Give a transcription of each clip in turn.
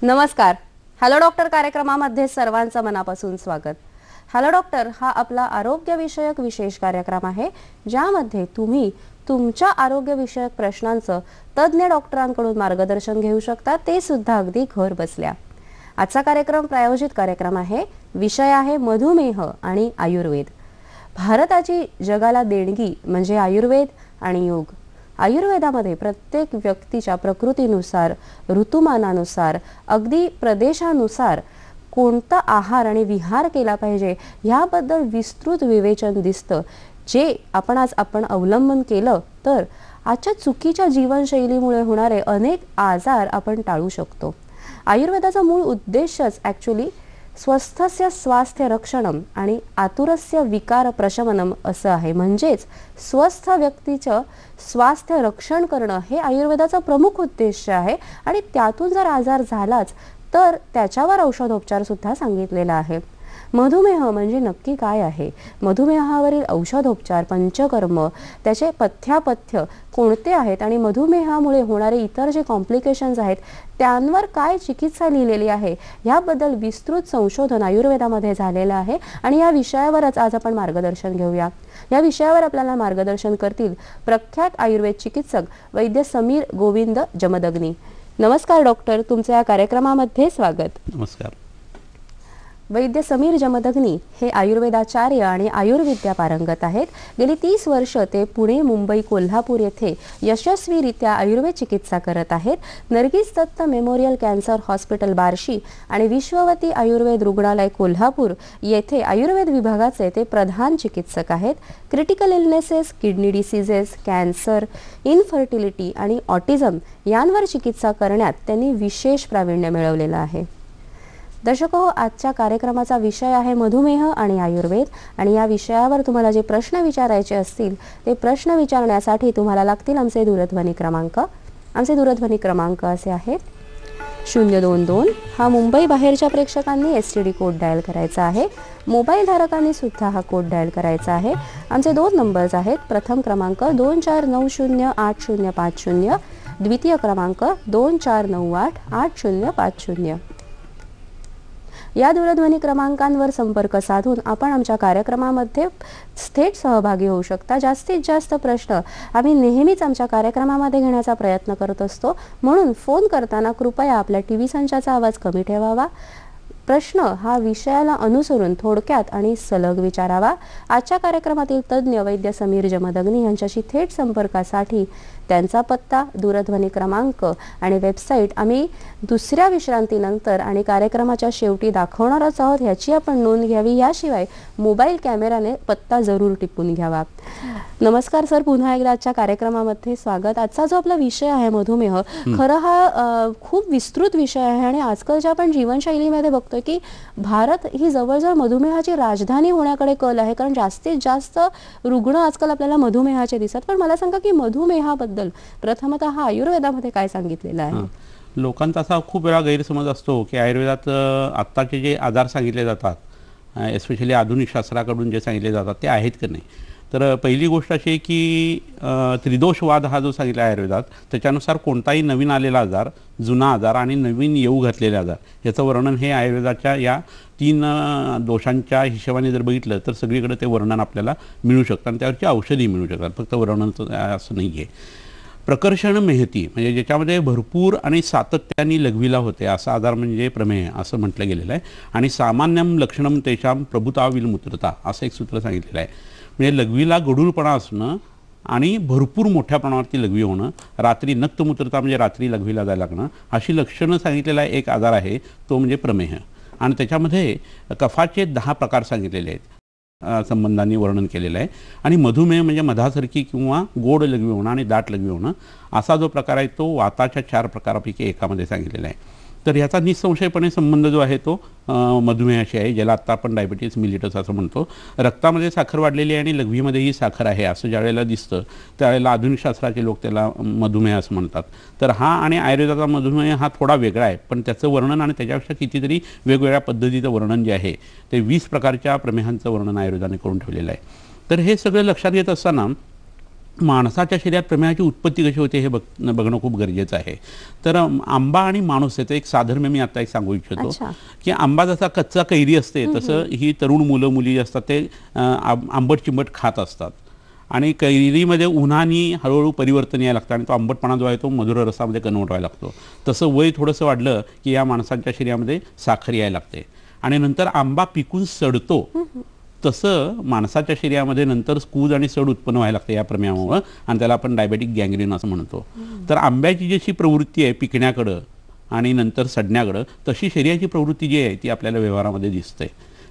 नमस्कार. Hello doctor कार्यक्रमामध्ये सर्वांचं मनापासून स्वागत. हॅलो डॉक्टर हा आपला आरोग्यविषयक विशेष कार्यक्रम आहे, ज्यामध्ये तुम्ही तुमच्या आरोग्यविषयक प्रश्नांचं तज्ज्ञ डॉक्टरांकडून मार्गदर्शन घेऊ शकता, ते सुद्धा अगदी घर बसल्या. आजचा कार्यक्रम प्रायोजित कार्यक्रम आहे. विषय आहे मधुमेह आणि आयुर्वेद. भारताची जगाला देणगी म्हणजे आयुर्वेद आणि योग. आयुर्वेदामध्ये प्रत्येक व्यक्तीच्या प्रकृतीनुसार, ऋतुमानानुसार, अगदी प्रदेशानुसार कोणता आहार आणि विहार केला पाहिजे याबद्दल विस्तृत विवेचन दिसतं, जे आपण अवलंबन केलं तर आजच्या चुकीच्या जीवनशैलीमुळे होणारे अनेक आजार आपण टाळू शकतो. आयुर्वेदाचा मूळ उद्देशच ॲक्च्युली स्वस्थस्य स्वास्थ्य रक्षणम आणि आतुरस्य विकार प्रशमनम असं आहे. म्हणजेच स्वस्थ व्यक्तीचं स्वास्थ्य रक्षण करणं हे आयुर्वेदाचा प्रमुख उद्देश आहे. आणि त्यातून जर आजार झालाच तर त्याच्यावर औषधोपचार सुद्धा सांगितलेला आहे. मधुमेह म्हणजे नक्की काय आहे, मधुमेहावरील औषधोपचार, पंचकर्म, त्याचे पथ्यापथ्य कोणते आहेत आणि मधुमेहामुळे होणारे इतर जे कॉम्प्लिकेशन्स आहेत त्यांवर काय चिकित्सा लिहिलेली आहे याबद्दल विस्तृत संशोधन आयुर्वेदामध्ये झालेलं आहे. आणि या विषयावरच आज आपण मार्गदर्शन घेऊया. या विषयावर आपल्याला मार्गदर्शन करतील प्रख्यात आयुर्वेद चिकित्सक वैद्य समीर गोविंद जमदग्नी. नमस्कार डॉक्टर, तुमचं या कार्यक्रमामध्ये स्वागत. नमस्कार. वैद्य समीर जमदग्नी हे आयुर्वेदाचार्य आणि आयुर्विद्या पारंगत आहेत. गेली 30 वर्ष ते पुणे, मुंबई, कोल्हापूर येथे यशस्वीरित्या आयुर्वेद चिकित्सा करत आहेत. Nargis Dutt memorial cancer hospital Barshi आणि विश्ववती आयुर्वेद रुग्णालय कोल्हापूर येथे आयुर्वेद विभागाचे ते प्रधान चिकित्सक आहेत. Critical illnesses, kidney diseases, cancer, infertility आणि ऑटिझम यांवर चिकित्सा करण्यात त्यांनी विशेष प्रावीण्य मिळवलेलं आहे. दर्शको, आजच्या कार्यक्रमाचा विषय आहे मधुमेह आणि आयुर्वेद. आणि या विषयावर तुम्हाला जे प्रश्न विचारायचे असतील ते प्रश्न विचारण्यासाठी तुम्हाला लागतील आमचे दूरध्वनी क्रमांक. आमचे दूरध्वनी क्रमांक असे आहेत: 022 हा मुंबई बाहेरच्या प्रेक्षकांनी STD कोड डायल करायचा आहे. मोबाईल धारकांनी सुद्धा हा कोड डायल करायचा आहे. आमचे 2 नंबर्स आहेत. प्रथम क्रमांक 24908050, द्वितीय क्रमांक 24988050. या दूरध्वनी क्रमांकांवर संपर्क साधून आपण आमच्या कार्यक्रमामध्ये थेट सहभागी होऊ शकता. जास्तीत जास्त प्रश्न आम्ही नेहमीच आमच्या कार्यक्रमामध्ये घेण्याचा प्रयत्न करत असतो, म्हणून फोन करताना कृपया आपल्या TV संचाचा आवाज कमी ठेवावा. प्रश्न हा विषयाला अनुसरून थोडक्यात आणि सलग विचारावा. आजच्या कार्यक्रमातील तज्ज्ञ वैद्य समीर जमदग्नी यांच्याशी थेट संपर्कासाठी त्यांचा पत्ता, दूरध्वनी क्रमांक आणि वेबसाईट आम्ही दुसऱ्या विश्रांतीनंतर आणि कार्यक्रमाच्या शेवटी दाखवणारच आहोत, ह्याची आपण नोंद घ्यावी. याशिवाय मोबाईल कॅमेराने पत्ता जरूर टिपून घ्यावा. नमस्कार सर, पुन्हा एकदा आजच्या कार्यक्रमामध्ये स्वागत. आजचा जो आपला विषय आहे मधुमेह, खरं हा खूप विस्तृत विषय आहे आणि आजकालच्या आपण जीवनशैलीमध्ये बघतोय की भारत ही जवळजवळ मधुमेहाची राजधानी होण्याकडे कल आहे, कारण जास्तीत जास्त रुग्ण आजकाल आपल्याला मधुमेहाचे दिसतात. पण मला सांगा की मधुमेहाबद्दल प्रथमतः हा आयुर्वेदामध्ये काय सांगितलेलं आहे? लोकांचा असा खूप वेळा गैरसमज असतो की आयुर्वेदात आत्ताचे जे आजार सांगितले जातात, एस्पेशली आधुनिक शास्त्राकडून जे सांगितले जातात ते आहेत की नाही. तर पहिली गोष्ट अशी आहे की त्रिदोषवाद हा जो सांगितला आहे आयुर्वेदात, त्याच्यानुसार कोणताही नवीन आलेला आजार, जुना आजार आणि नवीन येऊ घातलेले आजार याचं वर्णन हे आयुर्वेदाच्या या 3 दोषांच्या हिशोबाने जर बघितलं तर सगळीकडे ते वर्णन आपल्याला मिळू शकतं आणि त्यावरची औषधी मिळू शकतात. फक्त वर्णनचं असं नाही आहे. प्रकर्षण मेहती म्हणजे ज्याच्यामध्ये भरपूर आणि सातत्याने लघवीला होते असा आजार म्हणजे प्रमेह असं म्हटलं गेलेलं आहे. आणि सामान्यम लक्षणम तेषां प्रभुता विलमूत्रता असं एक सूत्र सांगितलेलं आहे. म्हणजे लघवीला गडूळपणा असणं आणि भरपूर मोठ्या प्रमाणावरती लघवी होणं, रात्री नक्तमूत्रता म्हणजे रात्री लघवीला जायला लागणं, अशी लक्षणं सांगितलेला एक आजार आहे तो म्हणजे प्रमेह. आणि त्याच्यामध्ये कफाचे 10 प्रकार सांगितलेले आहेत, संबंधांनी वर्णन केलेलं आहे. आणि मधुमेह म्हणजे मधासारखी किंवा गोड लघवी होणं आणि दाट लघवी होणं असा जो प्रकार आहे तो वाताच्या 4 प्रकारापैकी एकामध्ये सांगितलेला आहे. तर ह्याचा निसंशयपणे संबंध जो आहे तो मधुमेहाशी आहे, ज्याला आत्ता आपण डायबिटीज मिलिटस असं म्हणतो. रक्तामध्ये साखर वाढलेली आहे आणि लघवीमध्येही साखर आहे असं ज्यावेळेला दिसतं त्यावेळेला आधुनिक शास्त्राचे लोक त्याला मधुमेह असं म्हणतात. तर हा आणि आयुर्वेदाचा मधुमेह हा थोडा वेगळा आहे, पण त्याचं वर्णन आणि त्याच्यापेक्षा कितीतरी वेगवेगळ्या पद्धतीचं वर्णन जे आहे ते 20 प्रकारच्या प्रमेहांचं वर्णन आयुर्वेदाने करून ठेवलेलं आहे. तर हे सगळं लक्षात घेत असताना माणसाच्या शरीरात प्रमेहाची उत्पत्ती कशी होते हे बघणं खूप गरजेचं आहे. तर आंबा आणि माणूस याचं एक साधर्म्य मी आता एक सांगू इच्छितो की आंबा जसा कच्चा कैरी असते तसं ही तरुण मुलं मुली असतात ते आंबट चिंबट खात असतात आणि कैरीमध्ये उन्हाने हळूहळू परिवर्तन यायला लागतं आणि तो आंबटपणा जो आहे तो मधुर रसामध्ये कन्वर्ट व्हायला लागतो. तसं वय थोडंसं वाढलं की या माणसांच्या शरीरामध्ये साखर यायला लागते आणि नंतर आंबा पिकून सडतो. तसं माणसाच्या शरीरामध्ये नंतर कूज आणि सड उत्पन्न व्हायला लागते या प्रमेहामुळं आणि त्याला आपण डायबेटिक गँग्रीन असं म्हणतो. तर आंब्याची जशी प्रवृत्ती आहे पिकण्याकडं आणि नंतर सडण्याकडं तशी शरीराची प्रवृत्ती जी आहे ती आपल्याला व्यवहारामध्ये दिसते.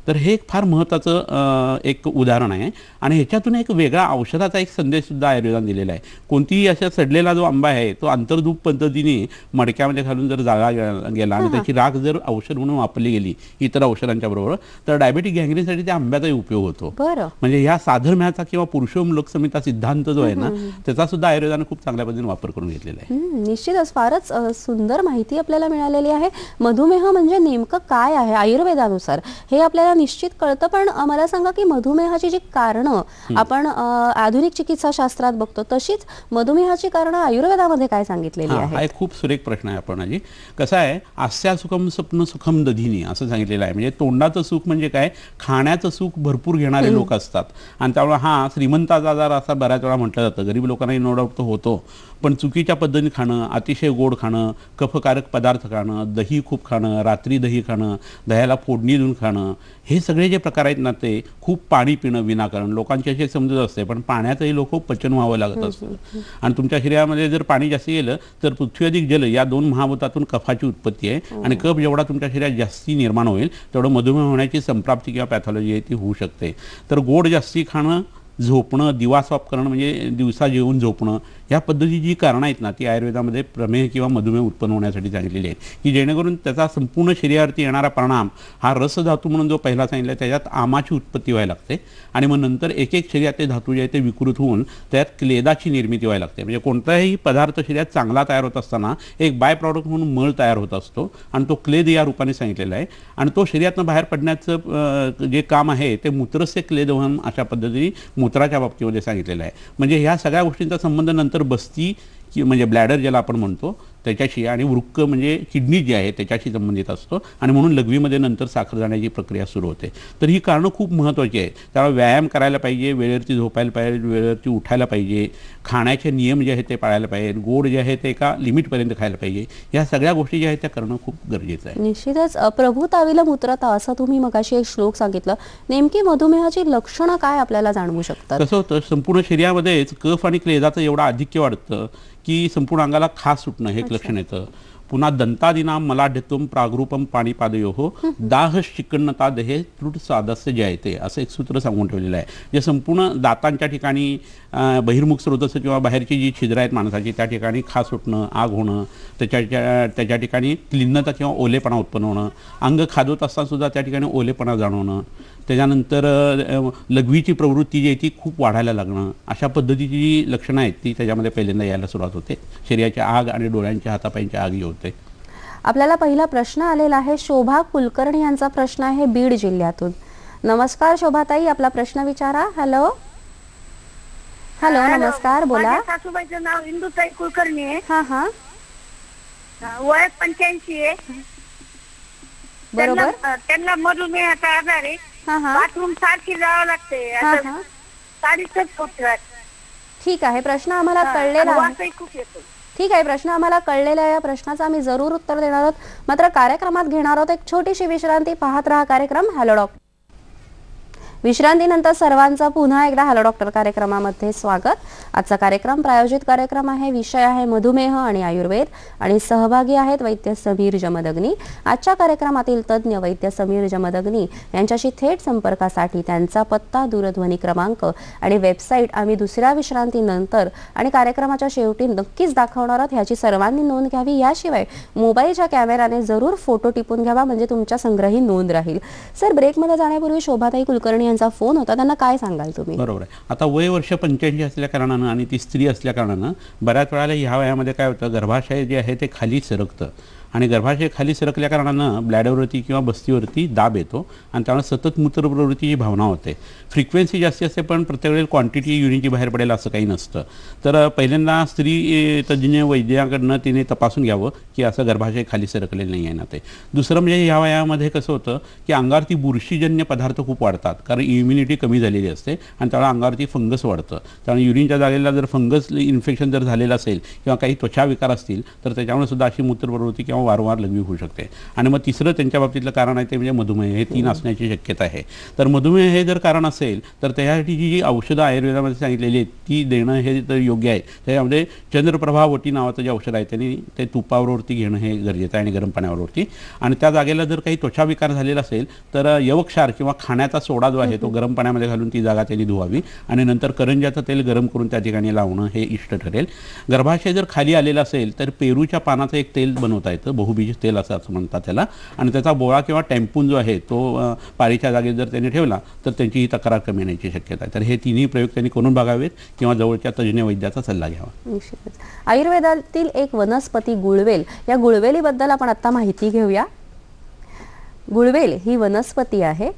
तर हे एक फार महत्त्वाचं एक उदाहरण आहे आणि ह्याच्यातून एक वेगळा औषधाचा एक संदेशसुद्धा आयुर्वेदाने दिलेला आहे. कोणतीही अशा सडलेला जो आंबा आहे तो अंतर्धूप पद्धतीने मडक्यामध्ये घालून जर जाळला गेला आणि त्याची राख जर औषध म्हणून वापरली गेली इतर औषधांच्या बरोबर तर डायबेटिक गँग्रीनसाठी त्या आंब्याचाही उपयोग होतो. म्हणजे ह्या साधर्म्याचा किंवा पुरुषोत्तम लोकसंहिता सिद्धांत जो आहे ना त्याचा सुद्धा आयुर्वेदाने खूप चांगल्या पद्धतीने वापर करून घेतलेला आहे. निश्चितच फारच सुंदर माहिती आपल्याला मिळालेली आहे. मधुमेह म्हणजे नेमकं काय आहे आयुर्वेदानुसार हे आपल्याला निश्चित कळतं. पण मला सांगा की मधुमेहाची जी कारणं आपण आधुनिक चिकित्सा शास्त्रात बघतो तशीच मधुमेहाची कारणं आयुर्वेदामध्ये काय सांगितलेली आहेत? हा एक खूप सुरेख प्रश्न आहे आपण आजी. कसं आहे आस्या सुखम स्वप्न सुखम दधिनी असं सांगितलेलं आहे. म्हणजे तोंडाचं सुख म्हणजे काय खाण्याचं सुख भरपूर घेणारे लोक असतात आणि त्यामुळे हा श्रीमंताचा आजार असा बऱ्याच वेळा म्हटलं जातं. गरीब लोकांनाही नो डाऊट तो होतो पण चुकीच्या पद्धतीने खाणं अतिशय गोड खाणं कफकारक पदार्थ खाणं दही खूप खाणं रात्री दही खाणं दह्याला फोडणी देऊन खाणं हे सगळे जे प्रकार आहेत ना ते खूप पाणी पिणं विनाकारण लोकांची अशी समजत असते पण पाण्याचंही लोक पचन व्हावं लागत असतं आणि तुमच्या शरीरामध्ये जर पाणी जास्त गेलं तर पृथ्वी अधिक जल या दोन महाभूतातून कफाची उत्पत्ती आहे आणि कफ जेवढा तुमच्या शरीरात जास्ती निर्माण होईल तेवढं मधुमेह होण्याची संप्राप्ती किंवा पॅथॉलॉजी आहे ती होऊ शकते. तर गोड जास्ती खाणं झोपणं दिवा स्वाप करणं म्हणजे दिवसा जेवून झोपणं ह्या पद्धतीची जी कारणं आहेत ना ती आयुर्वेदामध्ये प्रमेह किंवा मधुमेह उत्पन्न होण्यासाठी सांगितलेली आहेत की जेणेकरून त्याचा संपूर्ण शरीरावरती येणारा परिणाम हा रसधातू म्हणून जो पहिला सांगितला त्याच्यात आमाची उत्पत्ती व्हायला लागते आणि मग नंतर एक एक शरीरातले धातू जे आहे ते विकृत होऊन त्यात क्लेदाची निर्मिती व्हायला लागते. म्हणजे कोणताही पदार्थ शरीरात चांगला तयार होत असताना एक बाय प्रॉडक्ट म्हणून मळ तयार होत असतो आणि तो क्लेद या रूपाने सांगितलेला आहे आणि तो शरीरातनं बाहेर पडण्याचं जे काम आहे ते मूत्रस्य क्लेदवहन अशा पद्धतीने मूत्राच्या बाबतीमध्ये सांगितलेलं आहे. म्हणजे ह्या सगळ्या गोष्टींचा संबंध नंतर बस्ती म्हणजे ब्लॅडर ज्याला आपण म्हणतो त्याच्याशी आणि वृक्क म्हणजे किडनी जी आहे त्याच्याशी संबंधित असतो आणि म्हणून लघवीमध्ये नंतर साखर जाण्याची प्रक्रिया सुरू होते. तर ही कारणं खूप महत्त्वाची आहेत. त्यामुळे व्यायाम करायला पाहिजे वेळेवरती झोपायला पाहिजे वेळेवरती उठायला पाहिजे खाण्याचे नियम जे आहेत ते पाळायला पाहिजे गोड जे आहे ते एका लिमिटपर्यंत खायला पाहिजे या सगळ्या गोष्टी ज्या आहेत त्या करणं खूप गरजेचं आहे. निश्चितच प्रभू ताविल मूत्रता असं तुम्ही मगाशी एक श्लोक सांगितलं. नेमकी मधुमेहाची लक्षणं काय आपल्याला जाणवू शकतात? कसं होतं संपूर्ण शरीरामध्येच कफ आणि क्लेदाचं एवढं आधिक्य वाढतं की संपूर्ण अंगाला खास सुटणं हे एक लक्षण येतं. पुन्हा दंतादिनाम मलाढ्यत्वम प्रागरूपम पाणीपादयोः दाह चिकन्नता देहे त्रुट सादस्य जयते असं एक सूत्र सांगून ठेवलेलं आहे. जे संपूर्ण दातांच्या ठिकाणी बहिर्मुख स्रोतस्स किंवा बाहेरची जी छिद्र आहेत माणसाची त्या ठिकाणी खास सुटणं आग होणं त्याच्या ठिकाणी क्लिन्नता किंवा ओलेपणा उत्पन्न होणं अंग खादवत असताना सुद्धा त्या ठिकाणी ओलेपणा जाणवणं त्याच्यानंतर लघवीची प्रवृत्ती जी आहे ती खूप वाढायला लागणं अशा पद्धतीची जी लक्षणं आहेत ती त्याच्यामध्ये पहिल्यांदा यायला सुरुवात होते. शरीराची आग आणि डोळ्यांच्या हातापायांची आग होते. आपल्याला पहिला प्रश्न आलेला आहे शोभा कुलकर्णी यांचा प्रश्न आहे बीड जिल्ह्यातून. नमस्कार शोभाताई आपला प्रश्न विचारा. हॅलो हॅलो नमस्कार बोला. सासूबाईचं नाव इंदुताई कुलकर्णी आहे. हा हा वय 85 आहे. बरोबर. त्यांना मधुमेहाचा आजार आहे. बाथरूम सारखी जावं लागते. ठीक आहे प्रश्न आम्हाला कळलेला आहे. ठीक आहे प्रश्न आम्हाला कळलेला या प्रश्नाचं आम्ही जरूर उत्तर देणार आहोत. मात्र कार्यक्रमात घेणार आहोत एक छोटीशी विश्रांती. पाहत रहा कार्यक्रम हॅलो डॉक्टर. विश्रांतीनंतर सर्वांचं पुन्हा एकदा हॅलो डॉक्टर कार्यक्रमामध्ये स्वागत. आजचा कार्यक्रम प्रायोजित कार्यक्रम आहे. विषय आहे मधुमेह आणि आयुर्वेद आणि सहभागी आहेत वैद्य समीर जमदग्नी. आजच्या कार्यक्रमातील तज्ज्ञ वैद्य समीर जमदग्नी यांच्याशी थेट संपर्कासाठी त्यांचा पत्ता दूरध्वनी क्रमांक आणि वेबसाईट आम्ही दुसऱ्या विश्रांतीनंतर आणि कार्यक्रमाच्या शेवटी नक्कीच दाखवणार आहोत. ह्याची सर्वांनी नोंद घ्यावी. याशिवाय मोबाईलच्या कॅमेराने जरूर फोटो टिपून घ्यावा म्हणजे तुमच्या संग्रही नोंद राहील. सर ब्रेकमध्ये जाण्यापूर्वी शोभाताई कुलकर्णी यांचा फोन होता त्यांना काय सांगाल तुम्ही? बरोबर आहे. आता वय वर्ष 85 असल्या कारणानं आणि ती स्त्री असल्या कारणानं बऱ्याच वेळेला ह्या वयामध्ये काय होतं गर्भाशय जे आहे ते खाली सरकतं आणि गर्भाशय खाली सरकल्या कारणानं ब्लॅडरवरती किंवा बस्तीवरती दाब येतो आणि त्यामुळे सतत मूत्रप्रवृत्तीची भावना होते. फ्रिक्वेन्सी जास्ती असते पण प्रत्येक वेळेला क्वांटिटी युरिनची बाहेर पडेल असं काही नसतं. तर पहिल्यांदा स्त्री तज्ज्ञ वैद्याकडनं तिने तपासून घ्यावं की असं गर्भाशय खाली सरकलेलं नाही आहे ना ते. दुसरं म्हणजे ह्या वयामध्ये कसं होतं की अंगावरती बुरशीजन्य पदार्थ खूप वाढतात कारण इम्युनिटी कमी झालेली असते आणि त्यामुळे अंगावरती फंगस वाढतं. त्यामुळे युरिनच्या जागेला जर फंगस इन्फेक्शन जर झालेलं असेल किंवा काही त्वचा विकार असतील तर त्याच्यामुळे सुद्धा अशी मूत्रप्रवृत्ती किंवा वारंवार लघवी होऊ शकते. आणि मग तिसरं त्यांच्या बाबतीतलं कारण आहे ते म्हणजे मधुमेह. हे 3 असण्याची शक्यता आहे. तर मधुमेह हे जर कारण असेल तर त्यासाठी जी औषधं आयुर्वेदामध्ये सांगितलेली आहेत ती देणं हे तर योग्य आहे. त्याच्यामध्ये चंद्रप्रभा वटी नावाचं जे औषध आहे त्यांनी ते तुपावरती घेणं हे गरजेचं आहे आणि गरम पाण्यावरती. आणि त्या जागेला जर काही त्वचा विकार झालेला असेल तर यवक्षार किंवा खाण्याचा सोडा जो आहे तो गरम पाण्यामध्ये घालून ती जागा त्यांनी धुवावी आणि नंतर करंज्याचं तेल गरम करून त्या ठिकाणी लावणं हे इष्ट ठरेल. गर्भाशय जर खाली आलेला असेल तर पेरूच्या पानाचं एक तेल बनवता येतं, बहुबीज तेल असं म्हणतात त्याला. आणि त्याचा बोळा किंवा टॅम्पून जो आहे तो पारीच्या जागेत जर त्यांनी ठेवला तर त्यांची ही तक्रार कमी येण्याची शक्यता आहे. तर हे तिन्ही प्रयोग त्यांनी करून बघावेत किंवा जवळच्या तज्ज्ञ वैद्याचा सल्ला घ्यावा. निश्चितच. आयुर्वेदातील एक वनस्पती गुळवेल, या गुळवेलीबद्दल आपण आता माहिती घेऊया. गुळवेल ही वनस्पती आहे.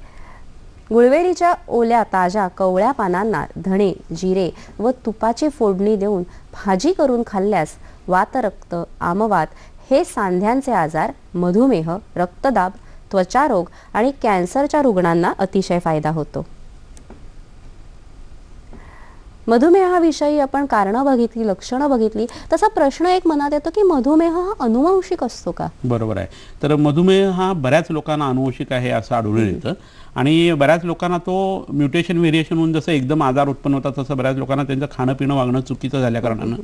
गुळवेलीच्या ओल्या ताज्या कवळ्या पानांना धणे, जिरे व तुपाची फोडणी देऊन भाजी करून खाल्ल्यास वातरक्त, आमवात हे सांध्यांचे आजार, मधुमेह, रक्तदाब, त्वचारोग आणि कॅन्सरच्या रुग्णांना अतिशय फायदा होतो. मधुमेहाविषयी आपण कारणं बघितली, लक्षणं बघितली, तसा प्रश्न एक मनात येतो की मधुमेह हा अनुवंशिक असतो का? बरोबर आहे. तर मधुमेह हा बऱ्याच लोकांना अनुवंशिक आहे असं आढळून येतं आणि बऱ्याच लोकांना तो म्युटेशन व्हेरिएशन होऊन जसं एकदम आजार उत्पन्न होतात तसं बऱ्याच लोकांना त्यांचं खाणं पिणं वागणं चुकीचं झाल्या कारणानं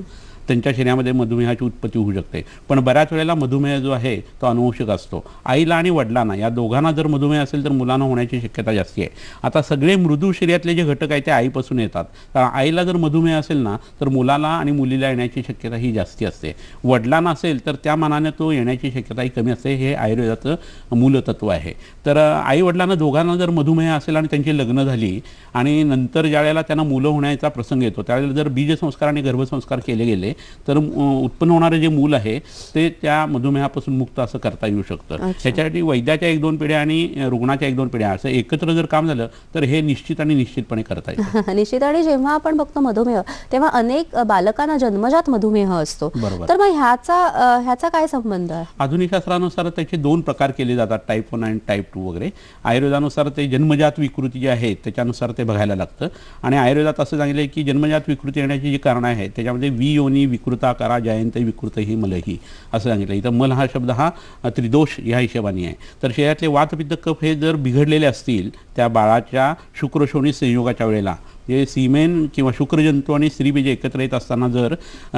त्यांच्या शरीरामध्ये मधुमेहाची उत्पत्ती होऊ शकते. पण बऱ्याच वेळेला मधुमेह जो आहे तो अनुवंशिक असतो. आईला आणि वडिलांना या दोघांना जर मधुमेह असेल तर मुलांना होण्याची शक्यता जास्ती आहे. आता सगळे मृदू शरीरातले जे घटक आहेत ते आईपासून येतात. कारण आईला जर मधुमेह असेल ना तर मुलाला आणि मुलीला येण्याची शक्यता ही जास्ती असते. वडिलांना असेल तर त्या मानाने तो येण्याची शक्यता ही कमी असते. हे आयुर्वेदाचं मूलतत्व आहे. तर आई वडिलांना दोघांना जर मधुमेह असेल आणि त्यांची लग्न झाली आणि नंतर ज्यावेळेला त्यांना मुलं होण्याचा प्रसंग येतो त्यावेळेला जर बीजसंस्कार आणि गर्भसंस्कार केले गेले तर उत्पन्न होणारे जे मूल आहे ते त्या मधुमेहापासून मुक्त असं करता येऊ शकतं. ह्याच्यासाठी वैद्याच्या 1-2 पिढ्या आणि रुग्णाच्या 1-2 पिढ्या असं एकत्र जर काम झालं तर हे निश्चित आणि निश्चितपणे करता येतं. निश्चित. आणि जेव्हा आपण बघतो मधुमेह तेव्हा अनेक बालकांना जन्मजात मधुमेह असतो. तर मग ह्याचा काय संबंध आहे? आधुनिक शास्त्रानुसार त्याचे 2 प्रकार केले जातात, टाईप 1 आणि टाईप 2 वगैरे. आयुर्वेदानुसार ते जन्मजात विकृती जी आहे त्याच्यानुसार ते बघायला लागतं. आणि आयुर्वेदात असं सांगितलं की जन्मजात विकृती येण्याची जी कारणं आहेत त्याच्यामध्ये वियोनी विकृताकारा जयंत विकृत ही मलही असं सांगितलं. इथं मल हा शब्द हा त्रिदोष ह्या हिशोबाने आहे. तर शरीरातले वात पित्त कफ हे जर बिघडलेले असतील त्या बाळाच्या शुक्रशोणी संयोगाच्या वेळेला जे सीमेन किंवा शुक्रजंतू आणि स्त्रीबीज एकत्र येत असताना जर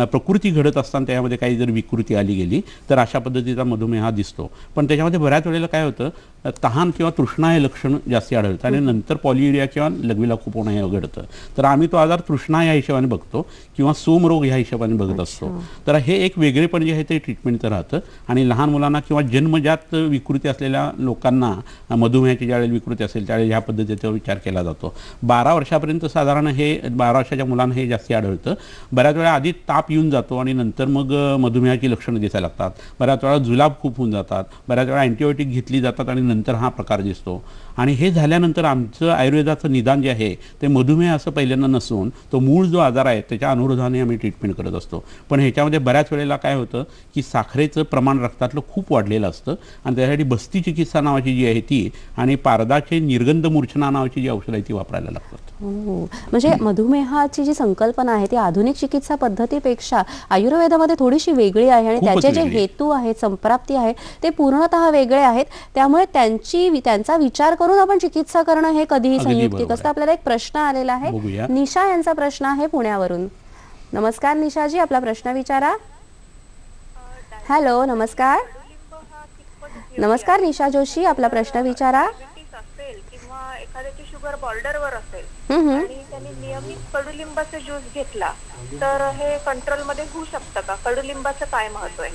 प्रकृती घडत असताना त्यामध्ये काही जर विकृती आली गेली तर अशा पद्धतीचा मधुमेह हा दिसतो. पण त्याच्यामध्ये बऱ्याच वेळेला काय होतं तहान किंवा तृष्णा हे लक्षण जास्ती आढळतं आणि नंतर पॉलियुरिया किंवा लघवीला खूप होणं हे घडतं. तर आम्ही तो आजार तृष्णा या हिशोबाने बघतो किंवा सोमरोग ह्या हिशोबाने बघत असतो. तर हे एक वेगळेपण जे आहे ते ट्रीटमेंटचं राहतं. आणि लहान मुलांना किंवा जन्मजात विकृती असलेल्या लोकांना मधुमेहाची ज्यावेळेला विकृती असेल त्यावेळेला ह्या पद्धतीचा विचार केला जातो. 12 वर्षापर्यंत साधारण हे 12 वर्षाच्या मुलांना हे जास्ती आढळतं. बऱ्याच वेळा आधी ताप येऊन जातो आणि नंतर मग मधुमेहाची लक्षणं दिसायला लागतात. बऱ्याच वेळा जुलाब खूप होऊन जातात. बऱ्याच वेळा अँटीबायोटिक घेतली जातात आणि नंतर हा प्रकार दिसतो. आणि हे झाल्यानंतर आमचं आयुर्वेदाचं निदान जे आहे ते मधुमेह असं पहिल्यांदा नसून तो मूळ जो आजार आहे त्याच्या अनुरोधाने आम्ही ट्रीटमेंट करत असतो. पण ह्याच्यामध्ये बऱ्याच वेळेला काय होतं की साखरेचं प्रमाण रक्तातलं खूप वाढलेलं असतं आणि त्यासाठी बस्ती चिकित्सा नावाची जी आहे ती आणि पारदाचे निर्गंध मूर्छना नावाची जी औषधं आहे ती वापरायला लागतात. म्हणजे मधुमेहाची जी संकल्पना आहे ती आधुनिक चिकित्सा पद्धतीपेक्षा आयुर्वेदामध्ये थोडीशी वेगळी आहे आणि त्याचे जे हेतू आहेत, संप्राप्ती आहे ते पूर्णतः वेगळे आहेत. त्यामुळे त्यांचा विचार करून आपण चिकित्सा करणं हे कधीही संयुक्तिक असतं. आपल्याला एक प्रश्न आलेला आहे. निशा यांचा प्रश्न आहे पुण्यावरून. नमस्कार निशाजी, आपला प्रश्न विचारा. हॅलो, नमस्कार. नमस्कार निशा जोशी, आपला प्रश्न विचारा. असेल किंवा एखाद्याची शुगर बॉर्डरवर असेल हम्म. आणि त्यांनी नियमित कडुलिंबाचा ज्यूस घेतला तर हे कंट्रोल मध्ये होऊ शकतं का? कडुलिंबाचं काय महत्व आहे?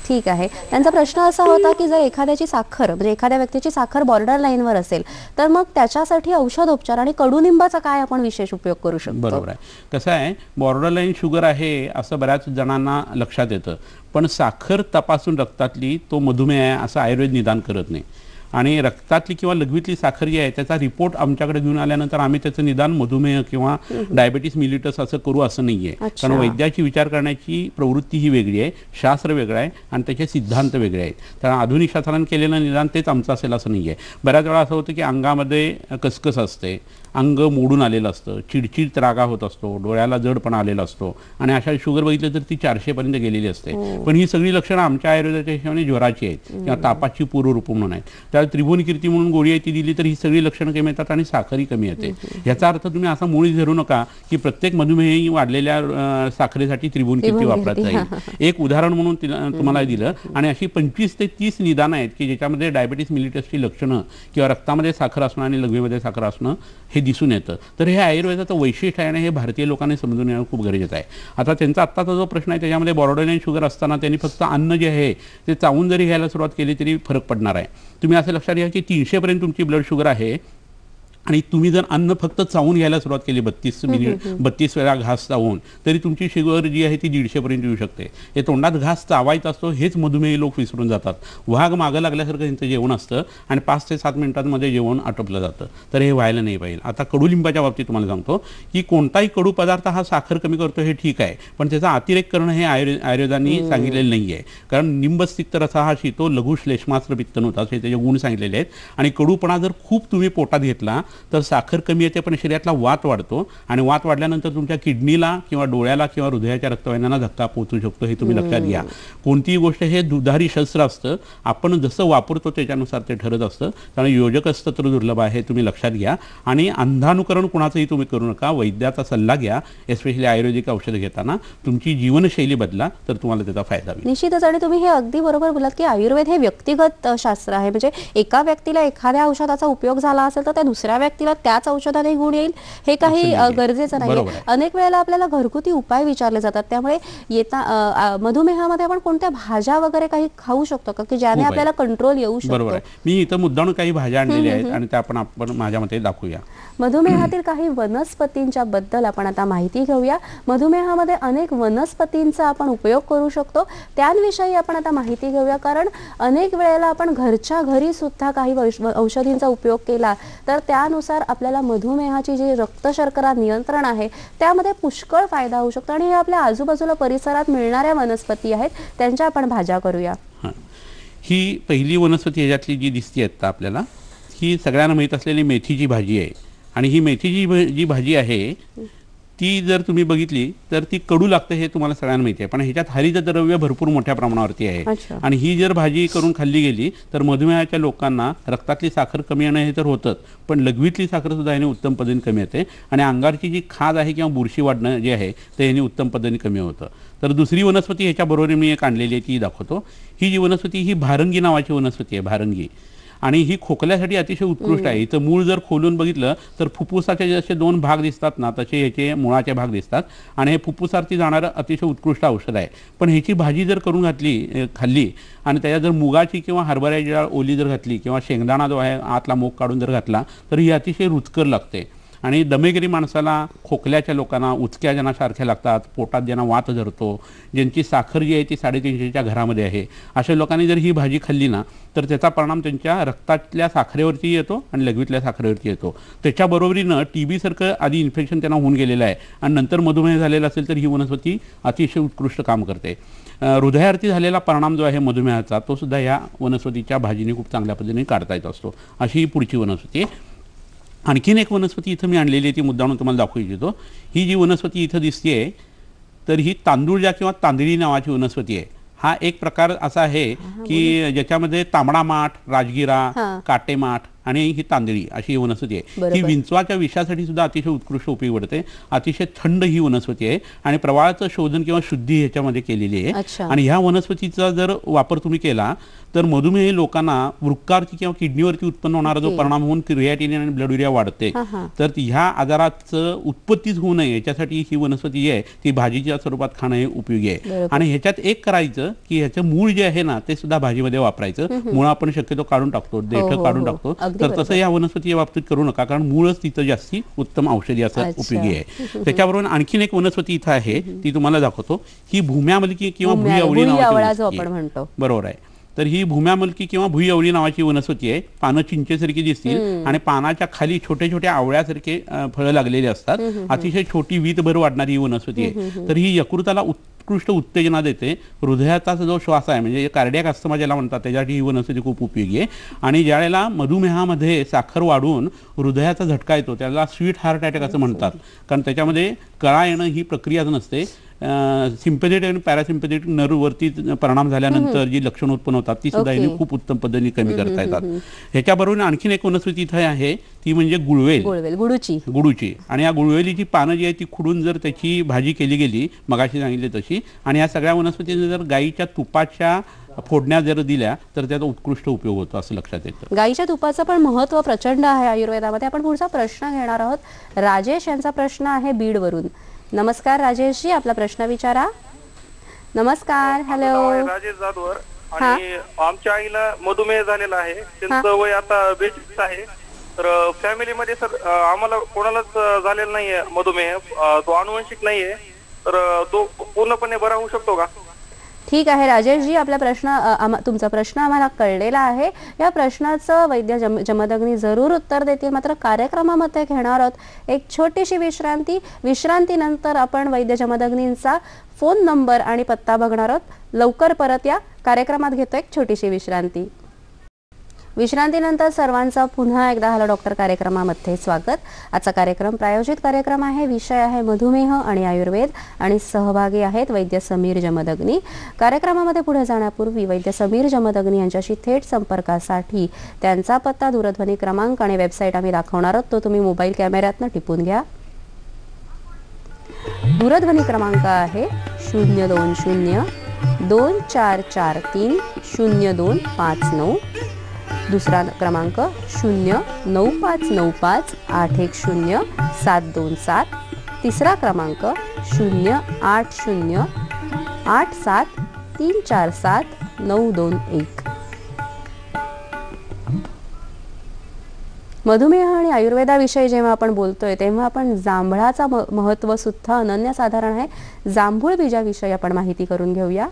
ठीक आहे. त्यांचा प्रश्न असा होता की जर एखाद्याची साखर म्हणजे एखाद्या व्यक्तीची साखर बॉर्डर लाईनवर असेल तर मग त्याच्यासाठी औषधोपचार आणि कडुनिंबाचा काय आपण विशेष उपयोग करू शकतो? बरोबर आहे. कसं आहे, बॉर्डरलाईन शुगर आहे असं बऱ्याच जणांना लक्षात येतं, पण साखर तपासून रक्तातली तो मधुमेह आहे असं आयुर्वेद निदान करत नाही. आणि रक्तातली किंवा लघवीतली साखर जी आहे त्याचा रिपोर्ट आमच्याकडे घेऊन आल्यानंतर आम्ही त्याचं निदान मधुमेह किंवा डायबिटीस मिलिटस असं करू असं नाही आहे. कारण वैद्याची विचार करण्याची प्रवृत्ती ही वेगळी आहे, शास्त्र वेगळं आहे आणि त्याचे सिद्धांत वेगळे आहेत. कारण आधुनिक शास्त्राने केलेलं निदान तेच आमचं असेल असं नाही आहे. बऱ्याच वेळा असं होतं की अंगामध्ये कसकस असते, अंग मोडून आलेलं असतं, चिडचिड त्रागा होत असतो, डोळ्याला जडपणा आलेला असतो आणि अशा शुगर बघितलं तर ती 400 पर्यंत गेलेली असते. पण ही सगळी लक्षणं आमच्या आयुर्वेदाच्या हिशोबाने ज्वराची आहेत किंवा तापाची पूर्वरूप म्हणून आहेत. त्यावेळी त्रिभुवन कीर्ती म्हणून गोळी आहे ती दिली तर ही सगळी लक्षणं कमी येतात आणि साखरही कमी येते. याचा अर्थ तुम्ही असा मुळीच धरू नका की प्रत्येक मधुमेही वाढलेल्या साखरेसाठी त्रिभुवन कीर्ती वापरता येईल. एक उदाहरण म्हणून तुम्हाला दिलं. आणि अशी 25 ते 30 निदानं आहेत की ज्याच्यामध्ये डायबिटीस मिलिटसची लक्षणं किंवा रक्तामध्ये साखर असणं आणि लघवीमध्ये साखर असणं हे दिसून येतं. तर हे आयुर्वेदाचं वैशिष्ट्य आहे आणि हे भारतीय लोकांनी समजून घेणं खूप गरजेचं आहे. आता त्यांचा आत्ताचा जो प्रश्न आहे त्याच्यामध्ये बॉर्डरलाईन शुगर असताना त्यांनी फक्त अन्न जे आहे ते चावून जरी घ्यायला सुरुवात केली तरी फरक पडणार आहे. तुम्ही असं लक्षात घ्या की 300 पर्यंत तुमची ब्लड शुगर आहे आणि तुम्ही जर अन्न फक्त चावून घ्यायला सुरुवात केली 32 वेळा घास चावून तरी तुमची शुगर जी आहे ती 150 पर्यंत येऊ शकते. हे तोंडात घास चावायचा असतो हेच मधुमेही लोक विसरून जातात. वाघ मागं लागल्यासारखं त्यांचं जेवण असतं आणि 5 ते 7 मिनिटांमध्ये जेवण आटोपलं जातं. तर हे व्हायला नाही पाहिजे. आता कडुलिंबाच्या बाबतीत तुम्हाला सांगतो की कोणताही कडू पदार्थ हा साखर कमी करतो हे ठीक आहे, पण त्याचा अतिरेक करणं हे आयुर्वेदाने सांगितलेलं नाही आहे. कारण निंबस्तिक्त रसा हा शितो लघु श्लेष्मास्त्र पित्तनोत असे त्याचे गुण सांगितलेले आहेत. आणि कडूपणा जर खूप तुम्ही पोटात घेतला तर साखर कमी येते पण शरीरातला वात वाढतो आणि वात वाढल्यानंतर तुमच्या किडनीला किंवा डोळ्याला किंवा हृदयाच्या रक्तवाहिन्यांना धक्का पोहोचू शकतो. हे तुम्ही लक्षात घ्या. कोणतीही गोष्ट हे दुधारी शस्त्र असतं, आपण जसं वापरतो त्याच्यानुसार ते ठरत असतं. त्यामुळे योजक असतं तर दुर्लभ आहे, तुम्ही लक्षात घ्या. आणि अंधानुकरण कुणाचंही तुम्ही करू नका, वैद्याचा सल्ला घ्या. एस्पेशली आयुर्वेदिक औषधं घेताना तुमची जीवनशैली बदला तर तुम्हाला त्याचा फायदा होईल. निश्चितच. आणि तुम्ही हे अगदी बरोबर बोलात की आयुर्वेद हे व्यक्तिगत शास्त्र आहे. म्हणजे एका व्यक्तीला एखाद्या औषधाचा उपयोग झाला असेल तर त्या दुसऱ्या व्यक्तीला त्याच औषधाने गुण येईल हे काही गरजेचं नाही. अनेक वेळेला आपल्याला घरगुती उपाय विचारले जातात. त्यामुळे मधुमेहामध्ये आपण कोणत्या भाज्या वगैरे काही खाऊ शकतो का की ज्याने आपल्याला कंट्रोल येऊ शकतो? बरोबर आहे. मी इथं मुद्दाम काही भाज्या आणलेल्या आहेत आणि त्या आपण माझ्या मते दाखवूया. मधुमेहातील काही वनस्पतींच्या बद्दल आपण आता माहिती घेऊया. मधुमेहामध्ये अनेक वनस्पतींचा आपण उपयोग करू शकतो त्यांविषयी आपण आता माहिती घेऊया. कारण अनेक वेळेला आपण घरच्या घरी सुद्धा काही औषधींचा उपयोग केला तर त्यानुसार आपल्याला मधुमेहाची जी रक्तशर्करा नियंत्रण आहे त्यामध्ये पुष्कळ फायदा होऊ शकतो. आणि हे आपल्या आजूबाजूला परिसरात मिळणाऱ्या वनस्पती आहेत त्यांच्या आपण भाज्या करूया. ही पहिली वनस्पती ह्याच्यातली जी दिसते आता आपल्याला ही सगळ्यांना माहीत असलेली मेथीची भाजी आहे. आणि ही मेथीची जी भाजी आहे ती जर तुम्ही बघितली तर ती कडू लागते हे तुम्हाला सगळ्यांना माहिती आहे. पण ह्याच्यात हरितद्रव्य भरपूर मोठ्या प्रमाणावरती आहे. आणि ही जर भाजी करून खाल्ली गेली तर मधुमेहाच्या लोकांना रक्तातली साखर कमी येणं हे तर होतंच, पण लघवीतली साखर सुद्धा याने उत्तम पद्धतीने कमी येते. आणि अंगारची जी खाज आहे किंवा बुरशी वाढणं जे आहे ते याने उत्तम पद्धतीने कमी होतं. तर दुसरी वनस्पती ह्याच्याबरोबर मी एक आणलेली आहे ती दाखवतो. ही जी वनस्पती ही भारंगी नावाची वनस्पती आहे, भारंगी. आणि ही खोकल्यासाठी अतिशय उत्कृष्ट आहे. इथं मूळ जर खोलून बघितलं तर फुफ्फुसाचे जसे 2 भाग दिसतात ना तसे ह्याचे मुळाचे भाग दिसतात. आणि हे फुफ्फुसावरती जाणारं अतिशय उत्कृष्ट औषध आहे. पण ह्याची भाजी जर करून खाल्ली आणि त्याच्यात जर मुगाची किंवा हरभऱ्याची डाळ ओली जर घातली किंवा शेंगदाणा जो आहे आतला मोग काढून जर घातला तर ही अतिशय रुचकर लागते. आणि दमेगिरी माणसाला, खोकल्याच्या लोकांना, उचक्या ज्यांना सारख्या लागतात, पोटात ज्यांना वात धरतो, ज्यांची साखर जी आहे ती 350च्या घरामध्ये आहे, अशा लोकांनी जर ही भाजी खाल्ली ना तर त्याचा परिणाम त्यांच्या रक्तातल्या साखरेवरती येतो आणि लघवीतल्या साखरेवरती येतो. त्याच्याबरोबरीनं TB सारखं आधी इन्फेक्शन त्यांना होऊन गेलेलं आहे आणि नंतर मधुमेह झालेला असेल तर ही वनस्पती अतिशय उत्कृष्ट काम करते. हृदयावरती झालेला परिणाम जो आहे मधुमेहाचा तो सुद्धा ह्या वनस्पतीच्या भाजीने खूप चांगल्या पद्धतीने काढता येत असतो. अशी ही पुढची वनस्पती आहे. आणखीन एक वनस्पती इथं मी आणलेली आहे ती मुद्दाम तुम्हाला दाखवू इच्छितो. ही जी वनस्पती इथं दिसते तर ही तांदूळजा किंवा तांदळी नावाची वनस्पती आहे. हा एक प्रकार असा आहे की ज्याच्यामध्ये तांबडा माठ, राजगिरा, काटेमाठ आणि ही तांदळी अशी ही वनस्पती आहे. ही विंचवाच्या विषासाठी सुद्धा अतिशय उत्कृष्ट उपयोगी पडते. अतिशय थंड ही वनस्पती आहे आणि प्रवाहाचं शोधन किंवा शुद्धी ह्याच्यामध्ये केलेली आहे. आणि ह्या वनस्पतीचा जर वापर तुम्ही केला तर मधुमेही लोकांना वृक्कावरती किंवा किडनीवरती उत्पन्न होणारा जो परिणाम होऊन क्रिएटिनिन आणि ब्लड युरिया वाढते, तर ह्या आजाराचं उत्पत्तीच होऊ नये याच्यासाठी ही वनस्पती जी आहे ती भाजीच्या स्वरूपात खाणं हे उपयोगी आहे. आणि ह्याच्यात एक करायचं की ह्याचं मूळ जे आहे ना ते सुद्धा भाजीमध्ये वापरायचं. मूळ आपण शक्यतो काढून टाकतो, देठ काढून टाकतो, तर तसं या वनस्पतीच्या बाबतीत करू नका, कारण मूळच तिथं जास्ती उत्तम औषधी असं उपयोगी आहे. त्याच्याबरोबर आणखीन एक वनस्पती इथं आहे ती तुम्हाला दाखवतो. ही भूम्यामलकी किंवा भुईअवळी नावाची, बरोबर आहे. तर ही भूम्यामलकी किंवा भुईअवळी नावाची वनस्पती आहे. पानं चिंचेसारखी दिसतील आणि पानाच्या खाली छोटे छोटे आवळ्यासारखे फळं लागलेली असतात. अतिशय छोटी वीतभर वाढणारी ही वनस्पती आहे. तर ही यकृताला उत्कृष्ट उत्तेजना देते. हृदयाचा जो श्वास आहे म्हणजे कार्डियाक अस्थमा ज्याला म्हणतात त्याच्यासाठी ही वनस्पती खूप उपयोगी आहे. आणि ज्यावेळेला मधुमेहामध्ये साखर वाढून हृदयाचा झटका येतो त्याला स्वीट हार्ट अटॅक असं म्हणतात, कारण त्याच्यामध्ये कळा येणं ही प्रक्रियाच नसते. सिम्पॅथेटिक आणि पॅरासिम्पॅथेटिक नर्ववरती परिणाम झाल्यानंतर जी लक्षणं उत्पन्न होतात ती सुद्धा यांनी खूप उत्तम पद्धतीने कमी करता येतात. ह्याच्याबरोबर आणखीन एक वनस्पती इथे आहे ती म्हणजे गुळवेल, गुडूची. आणि या गुळवेलीची पानं जी आहे ती खुडून जर त्याची भाजी केली गेली मगाशी सांगितली तशी, आणि या सगळ्या वनस्पतीने जर गाईच्या तुपाच्या फोडण्या जर दिल्या तर त्याचा उत्कृष्ट उपयोग होतो असं लक्षात येतं. गाईच्या तुपाचं पण महत्त्व प्रचंड आहे आयुर्वेदामध्ये. आपण पुढचा प्रश्न घेणार आहोत. राजेश यांचा प्रश्न आहे बीडवरून. नमस्कार राजेशजी, आपला प्रश्न विचारा. नमस्कार. हॅलो. राजेश जाधवर. आणि आमच्या आईला मधुमेह झालेला आहे. त्यांचं वय आता 42 आहे. तर फॅमिलीमध्ये सर आम्हाला कोणालाच झालेला नाहीये मधुमेह, तो अनुवंशिक नाहीये, तर तो पूर्णपणे बरा होऊ शकतो का? ठीक आहे राजेशजी, आपला तुमचा प्रश्न आम्हाला कळलेला आहे. या प्रश्नाचं वैद्य जमदग्नी जरूर उत्तर देतील. मात्र कार्यक्रमामध्ये घेणार आहोत एक छोटीशी विश्रांती. विश्रांतीनंतर आपण वैद्य जमदग्नींचा फोन नंबर आणि पत्ता बघणार आहोत. लवकर परत या. कार्यक्रमात घेतो एक छोटीशी विश्रांती. विश्रांतीनंतर सर्वांचं पुन्हा एकदा हॅलो डॉक्टर कार्यक्रमामध्ये स्वागत. आजचा कार्यक्रम प्रायोजित कार्यक्रम आहे. विषय आहे मधुमेह आणि आयुर्वेद आणि सहभागी आहेत वैद्य समीर जमदग्नी. कार्यक्रमामध्ये पुढे जाण्यापूर्वी वैद्य समीर जमदग्नी यांच्याशी थेट संपर्कासाठी त्यांचा पत्ता, दूरध्वनी क्रमांक आणि वेबसाईट आम्ही दाखवणार आहोत. तो तुम्ही मोबाईल कॅमेऱ्यातनं टिपून घ्या. दूरध्वनी क्रमांक आहे 020 2443 0259. दुसरा क्रमांक 09595 810 727. तिसरा क्रमांक 080 87 347 921. मधुमेह आणि आयुर्वेदाविषयी जेव्हा आपण बोलतोय तेव्हा आपण जांभळाचा महत्त्व सुद्धा अनन्यसाधारण आहे. जांभूळ बीजाविषयी आपण माहिती करून घेऊया.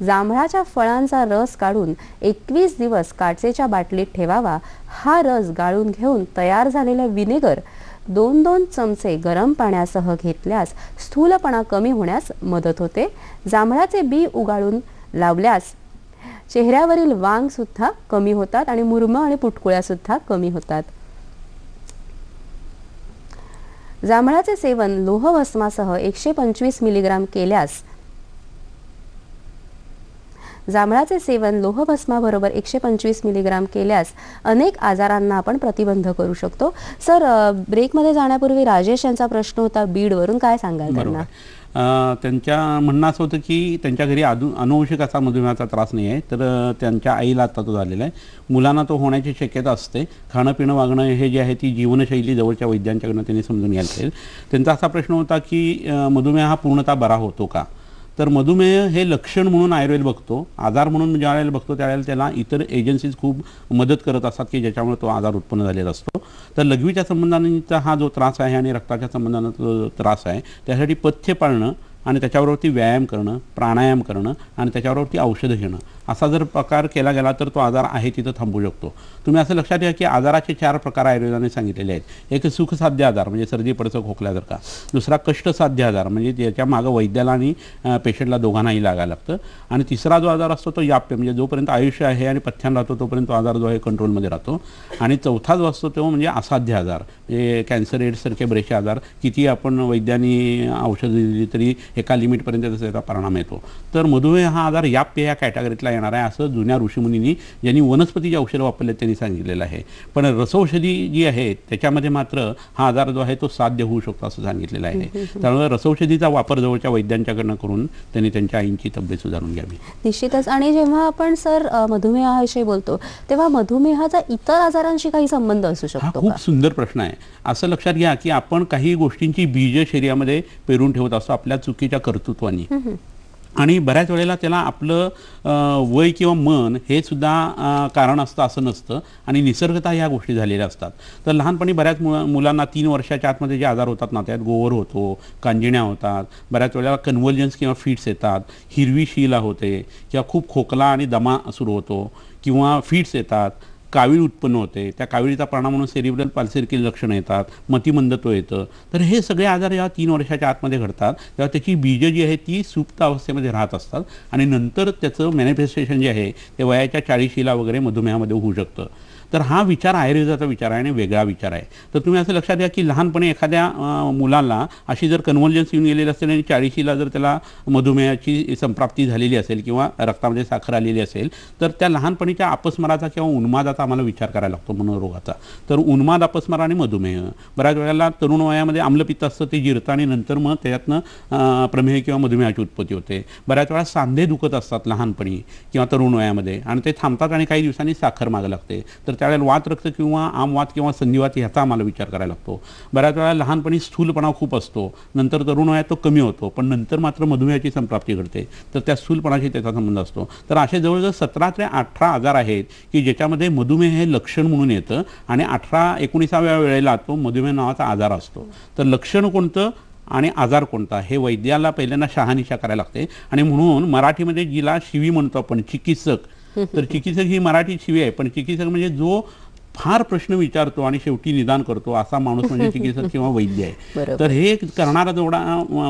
जांभळाच्या फळांचा रस काढून 21 दिवस काचेच्या बाटलीत ठेवावा. हा रस गाळून घेऊन तयार झालेले विनेगर 2-2 चमचे गरम पाण्यासह घेतल्यास स्थूलपणा कमी होण्यास मदत होते. जांभळाचे बी उगाळून लावल्यास चेहऱ्यावरील वांग सुद्धा कमी होतात आणि मुरम आणि पुटकुळ्या सुद्धा कमी होतात. जांभळाचे सेवन लोहभस्मासह 125 मिलीग्राम केल्यास जांभळाचे सेवन लोहभस्माबरोबर 125 मिलीग्राम केल्यास अनेक आजारांना आपण प्रतिबंध करू शकतो. सर, ब्रेकमध्ये जाण्यापूर्वी राजेश यांचा प्रश्न होता बीडवरून, काय सांगाल त्यांना? त्यांच्या म्हणणं असं होतं की त्यांच्या घरी अनुवंशिक असा मधुमेहाचा त्रास नाही आहे, तर त्यांच्या आईला आता तो झालेला आहे. मुलांना तो होण्याची शक्यता असते. खाणं पिणं वागणं हे जे आहे ती जीवनशैली जवळच्या वैद्यांच्याकडनं त्यांनी समजून घ्यायला पाहिजे. त्यांचा असा प्रश्न होता की मधुमेह हा पूर्णतः बरा होतो का? तर मधुमेह हे लक्षण म्हणून आयुर्वेद बघतो, आजार म्हणून ज्या वेळेला बघतो त्यावेळेला त्याला इतर एजन्सीज खूप मदत करत असतात की ज्याच्यामुळे तो आजार उत्पन्न झालेला असतो. तर लघवीच्या संबंधांचा हा जो त्रास आहे आणि रक्ताच्या संबंधांचा जो त्रास आहे त्यासाठी पथ्य पाळणं आणि त्याच्यावरती व्यायाम करणं, प्राणायाम करणं आणि त्याच्यावरती औषधं घेणं असा जर प्रकार केला गेला तर तो आजार आहे तिथं थांबू शकतो. तुम्ही असं लक्षात घ्या की आजाराचे 4 प्रकार आयुर्वेदाने सांगितलेले आहेत. एक सुखसाध्य आजार म्हणजे सर्दी पडसं खोकल्यासारखा. दुसरा कष्टसाध्य आजार म्हणजे त्याच्या मागं वैद्याला आणि पेशंटला दोघांनाही लागायला लागतं. आणि तिसरा जो आजार असतो तो याप्य म्हणजे जोपर्यंत आयुष्य आहे आणि पथ्यान राहतो तोपर्यंत तो आजार जो आहे कंट्रोलमध्ये राहतो. आणि चौथा जो असतो तो म्हणजे असाध्य आजार म्हणजे कॅन्सर, एड्ससारखे बरेचसे आजार किती आपण वैद्यांनी औषधं दिली तरी एका लिमिटपर्यंत त्याचा परिणाम येतो. तर मधुमेह हा आजार याप्य या कॅटेगरीतला येणार आहे असं जुन्या ऋषीमुनींनी ज्यांनी वनस्पतीची औषधं वापरले त्यांनी सांगितलेलं आहे. पण रसौषधी जी आहे त्याच्यामध्ये मात्र हा आजार जो आहे तो साध्य होऊ शकतो असं सांगितलेलं आहे. त्यामुळे रसौषधीचा वापर जवळच्या वैद्यांच्याकडनं करून त्यांनी त्यांच्या आईंची तब्येत सुधारून घ्यावी. निश्चितच. आणि जेव्हा आपण सर मधुमेहाविषयी बोलतो तेव्हा मधुमेहाचा इतर आजारांशी काही संबंध असू हा शकतो खूप का? सुंदर प्रश्न आहे. असं लक्षात घ्या की आपण काही गोष्टींची बीज शरीरामध्ये पेरून ठेवत असतो आपल्या चुकीच्या कर्तृत्वानी, आणि बऱ्याच वेळेला त्याला आपलं वय किंवा मन हे सुद्धा कारण असतं असं नसतं, आणि निसर्गतः ह्या गोष्टी झालेल्या असतात. तर लहानपणी बऱ्याच मुलांना 3 वर्षाच्या आतमध्ये जे आजार होतात ना त्यात गोवर होतो, कांजिण्या होतात, बऱ्याच वेळेला कन्व्हल्जन्स किंवा फिट्स येतात, हिरवी शिला होते किंवा खूप खोकला आणि दमा सुरू होतो किंवा फिट्स येतात, कावीळ उत्पन्न होते, त्या काविळीचा परिणाम म्हणून सेरिब्रल पाल्सीसारखी लक्षणं येतात, मतिमंदत्व येतं. तर हे सगळे आजार जेव्हा 3 वर्षाच्या आतमध्ये घडतात तेव्हा त्याची बीजं जी आहे ती सुप्त अवस्थेमध्ये राहत असतात, आणि नंतर त्याचं मॅनिफेस्टेशन जे आहे ते वयाच्या 40शीला वगैरे मधुमेहामध्ये होऊ शकतं. तर हा विचार आयुर्वेदाचा विचार आहे आणि वेगळा विचार आहे. तर तुम्ही असं लक्षात घ्या की लहानपणी एखाद्या मुलाला अशी जर कन्व्हल्जन्स येऊन गेलेली असेल आणि 40शीला जर त्याला मधुमेहाची संप्राप्ती झालेली असेल किंवा रक्तामध्ये साखर आलेली असेल तर त्या लहानपणीच्या अपस्माराचा किंवा उन्मादाचा आम्हाला विचार करायला लागतो मनोरोगाचा. तर उन्माद, अपस्मार आणि मधुमेह बऱ्याच वेळेला तरुण वयामध्ये आम्लपित्त असतं ते जिरतं आणि नंतर मग त्याच्यातनं प्रमेह किंवा मधुमेहाची उत्पत्ती होते. बऱ्याच वेळा सांधे दुखत असतात लहानपणी किंवा तरुण वयामध्ये आणि ते थांबतात आणि काही दिवसांनी साखर मागं लागते. तर त्यावेळेला वात रक्त किंवा आमवात किंवा संधिवात ह्याचा आम्हाला विचार करायला लागतो. बऱ्याच वेळा लहानपणी स्थूलपणा खूप असतो, नंतर तरुण वयात तो कमी होतो, पण नंतर मात्र मधुमेहाची संप्राप्ती घडते, तर त्या स्थूलपणाशी त्याचा संबंध असतो. तर असे जवळजवळ 17 ते 18 आजार आहेत की ज्याच्यामध्ये मधुमेह हे लक्षण म्हणून येतं आणि 18-19व्या वेळेला तो मधुमेह नावाचा आजार असतो. तर लक्षण कोणतं आणि आजार कोणता हे वैद्याला पहिल्यांदा शहानिशा करायला लागते. आणि म्हणून मराठीमध्ये जिला शिवी म्हणतो आपण चिकित्सक, तर चिकित्सक ही मराठी शिवी आहे, पण चिकित्सक म्हणजे जो फार प्रश्न विचारतो आणि शेवटी निदान करतो असा माणूस म्हणजे चिकित्सक किंवा वैद्य आहे. तर हे करणारा जेवढा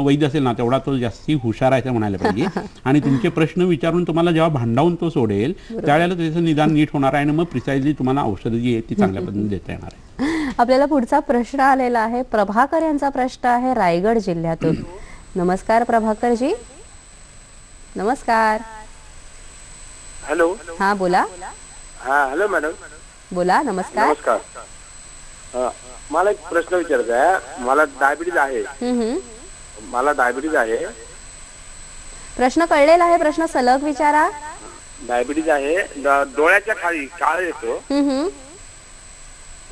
वैद्य असेल ना तेवढा तो जास्ती हुशार आहे असं म्हणायला पाहिजे. आणि तुमचे प्रश्न विचारून तुम्हाला जेव्हा भांडावून तो सोडेल त्यावेळेला त्याचं निदान नीट होणार आहे आणि मग प्रिसाइजली तुम्हाला औषधं जी आहे ती चांगल्या पद्धतीने देता येणार आहे. आपल्याला पुढचा प्रश्न आलेला आहे. प्रभाकर यांचा प्रश्न आहे रायगड जिल्ह्यातून. नमस्कार प्रभाकरजी. नमस्कार. हॅलो. हा बोला. हा हॅलो मॅडम. बोला. नमस्कार. नमस्कार. मला एक प्रश्न विचारायचा आहे. मला डायबिटीज आहे. प्रश्न कळलेला आहे. प्रश्न सलग विचारा. डायबिटीज आहे. डोळ्याच्या खाली काळ येतो.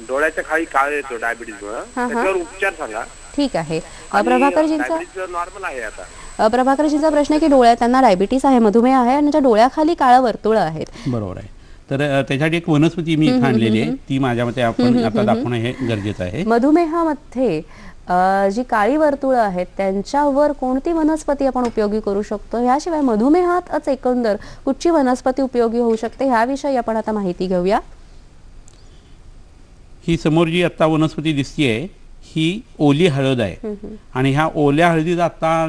डोळ्याच्या खाली काळ येतो डायबिटीजमुळे. त्याच्यावर उपचार सांगा. ठीक आहे. प्रभाकरजींचा नॉर्मल आहे आता. प्रभाकरजींचा प्रश्न आहे की डोळ्यात त्यांना डायबिटीस आहे, मधुमेह आहे आणि त्यांच्या डोळ्याखाली काळं वर्तुळ आहेत. बरोबर आहे. तर त्याच्यासाठी एक वनस्पती मी इथं आणलेली आहे, ती माझ्या मते आपण आता दाखवणं हे गरजेचं आहे. मधुमेहामध्ये जी काळी वर्तुळं आहेत त्यांच्यावर कोणती वनस्पती आपण उपयोगी करू शकतो, ह्याशिवाय मधुमेहातच एकंदर कुठची वनस्पती उपयोगी होऊ शकते ह्याविषयी आपण आता माहिती घेऊया. ही समोर जी आता वनस्पती दिसतीये ही ओली हळद आहे. आणि ह्या ओल्या हळदीचा आता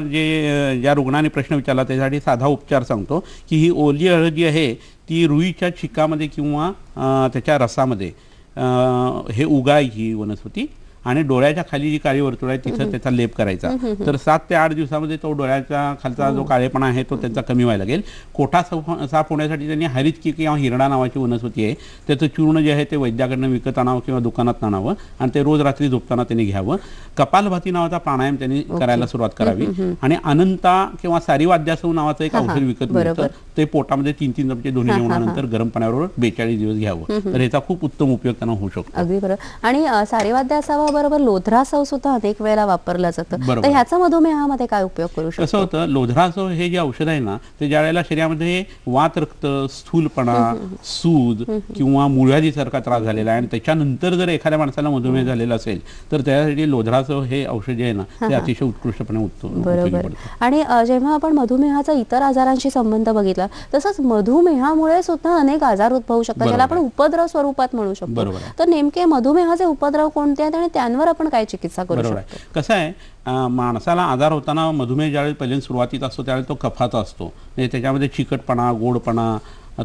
ज्या रुग्णाने प्रश्न विचारला त्यासाठी साधा उपचार सांगतो की ही ओली हळद जी आहे ती रुईच्या चिकामध्ये किंवा त्याच्या रसामध्ये हे उगायची वनस्पती आणि डोळ्याच्या खाली जी काळी वर्तुळ आहे तिथं त्याचा लेप करायचा. तर 7 ते 8 दिवसामध्ये तो डोळ्याच्या खालचा जो काळेपणा आहे तो त्यांचा कमी व्हायला लागेल. कोठा साफ होण्यासाठी त्यांनी हरितकी किंवा हिरडा नावाची वनस्पती आहे त्याचं चूर्ण जे आहे ते वैद्याकडनं विकत आणावं किंवा दुकानात आणावं आणि ते रोज रात्री झोपताना त्यांनी घ्यावं. कपालभाती नावाचा प्राणायाम त्यांनी करायला सुरुवात करावी. आणि अनंता किंवा सारीवाद्यासव नावाचं एक औषध विकत मिळतं ते पोटामध्ये 3-3 चमचे दोन्ही जेवणानंतर गरम पाण्यावर 42 दिवस घ्यावं. तर ह्याचा खूप उत्तम उपयोग त्यांना होऊ शकतो. अगदी बरोबर. आणि सारीवाद्यासावा बरोबर लोध्रासव सुद्धा अनेक वेळेला वापरलं जातं. तर ह्याचा मधुमेहामध्ये काय उपयोग करू शकतो? कसं होतं, लोध्रासव हे जे औषध आहे ना ते ज्या वेळेला शरीरामध्ये वात, रक्त, स्थूलपणा, सूज किंवा मूळव्याधीसारखा त्रास झालेला आहे आणि त्याच्यानंतर जर एखाद्या माणसाला मधुमेह झालेला असेल तर त्यासाठी लोध्रासव हे औषध जे आहे ना ते अतिशय उत्कृष्टपणे बरोबर. आणि जेव्हा आपण मधुमेहाचा इतर आजारांशी संबंध बघितला तसंच मधुमेहामुळे सुद्धा अनेक आजार उद्भवू शकतात ज्याला आपण उपद्रव स्वरूपात म्हणू शकतो. तर नेमके मधुमेहाचे उपद्रव कोणते आहेत आणि त्यांवर आपण काय चिकित्सा करू शकतो? कसं आहे, माणसाला आजार होताना मधुमेह ज्यावेळी पहिल्यांदा सुरुवातीत असतो त्यावेळी तो कफाचा असतो. म्हणजे त्याच्यामध्ये चिकटपणा, गोडपणा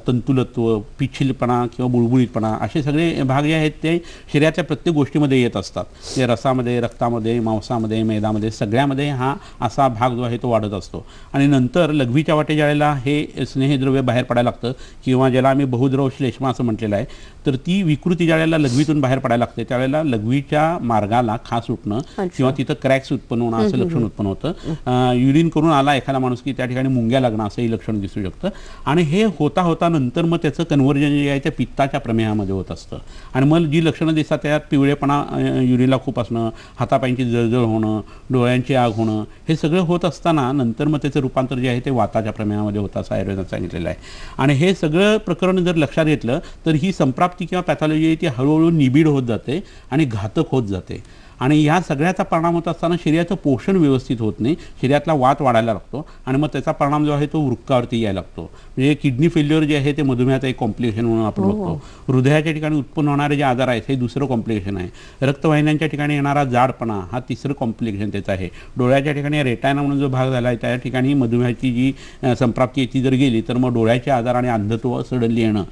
तंतुलत्व, पिछिलपणा किंवा बुळबुळीतपणा असे सगळे भाग जे आहेत ते शरीरातल्या प्रत्येक गोष्टीमध्ये येत असतात. ते रसामध्ये, रक्तामध्ये, मांसामध्ये, मेदामध्ये सगळ्यामध्ये हा असा भाग जो आहे तो वाढत असतो. आणि नंतर लघवीच्या वाटेच्या वेळेला हे स्नेहद्रव्य बाहेर पडायला लागतं किंवा ज्याला आम्ही बहुद्रव श्लेष्मा असं म्हटलेलं आहे. तर ती विकृती ज्या वेळेला लघवीतून बाहेर पडायला लागते त्यावेळेला लघवीच्या मार्गाला खास उठणं किंवा तिथं क्रॅक्स उत्पन्न होणं असं लक्षण उत्पन्न होतं. युरिन करून आला एखादा माणूस की त्या ठिकाणी मुंग्या लागणं असंही लक्षण दिसू शकतं. आणि हे होता होता नंतर मग त्याचं कन्व्हर्जन जे आहे ते पित्ताच्या प्रमेहामध्ये होत असतं. आणि मग जी लक्षणं दिसतात त्यात पिवळेपणा युरिनला खूप असणं, हातापायांची जळजळ होणं, डोळ्यांची आग होणं हे सगळं होत असताना नंतर मग त्याचं रूपांतर जे आहे ते वाताच्या प्रमेहामध्ये होतं असं आयुर्वेदात सांगितलेलं आहे. आणि हे सगळं प्रकरण जर लक्षात घेतलं तर ही संप्राप्ती किंवा पॅथॉलॉजी आहे ती हळूहळू निबिड होत जाते आणि घातक होत जाते. आणि या सगळ्याचा परिणाम होत असताना शरीराचं पोषण व्यवस्थित होत नाही, शरीरातला वात वाढायला लागतो आणि मग त्याचा परिणाम जो आहे तो वृक्कावरती यायला लागतो. म्हणजे किडनी फेल्युअर जे आहे ते मधुमेहाचं एक कॉम्प्लिकेशन म्हणून आपण बघतो. हृदयाच्या ठिकाणी उत्पन्न होणारे जे आजार आहेत हे दुसरं कॉम्प्लिकेशन आहे. रक्तवाहिन्यांच्या ठिकाणी येणारा जाडपणा हा तिसरं कॉम्प्लिकेशन त्याचं आहे. डोळ्याच्या ठिकाणी रेटायना म्हणून जो भाग झाला आहे त्या ठिकाणी मधुमेहाची जी संप्राप्ती ती जर गेली तर मग डोळ्याचे आजार आणि अंधत्व सडनली येणं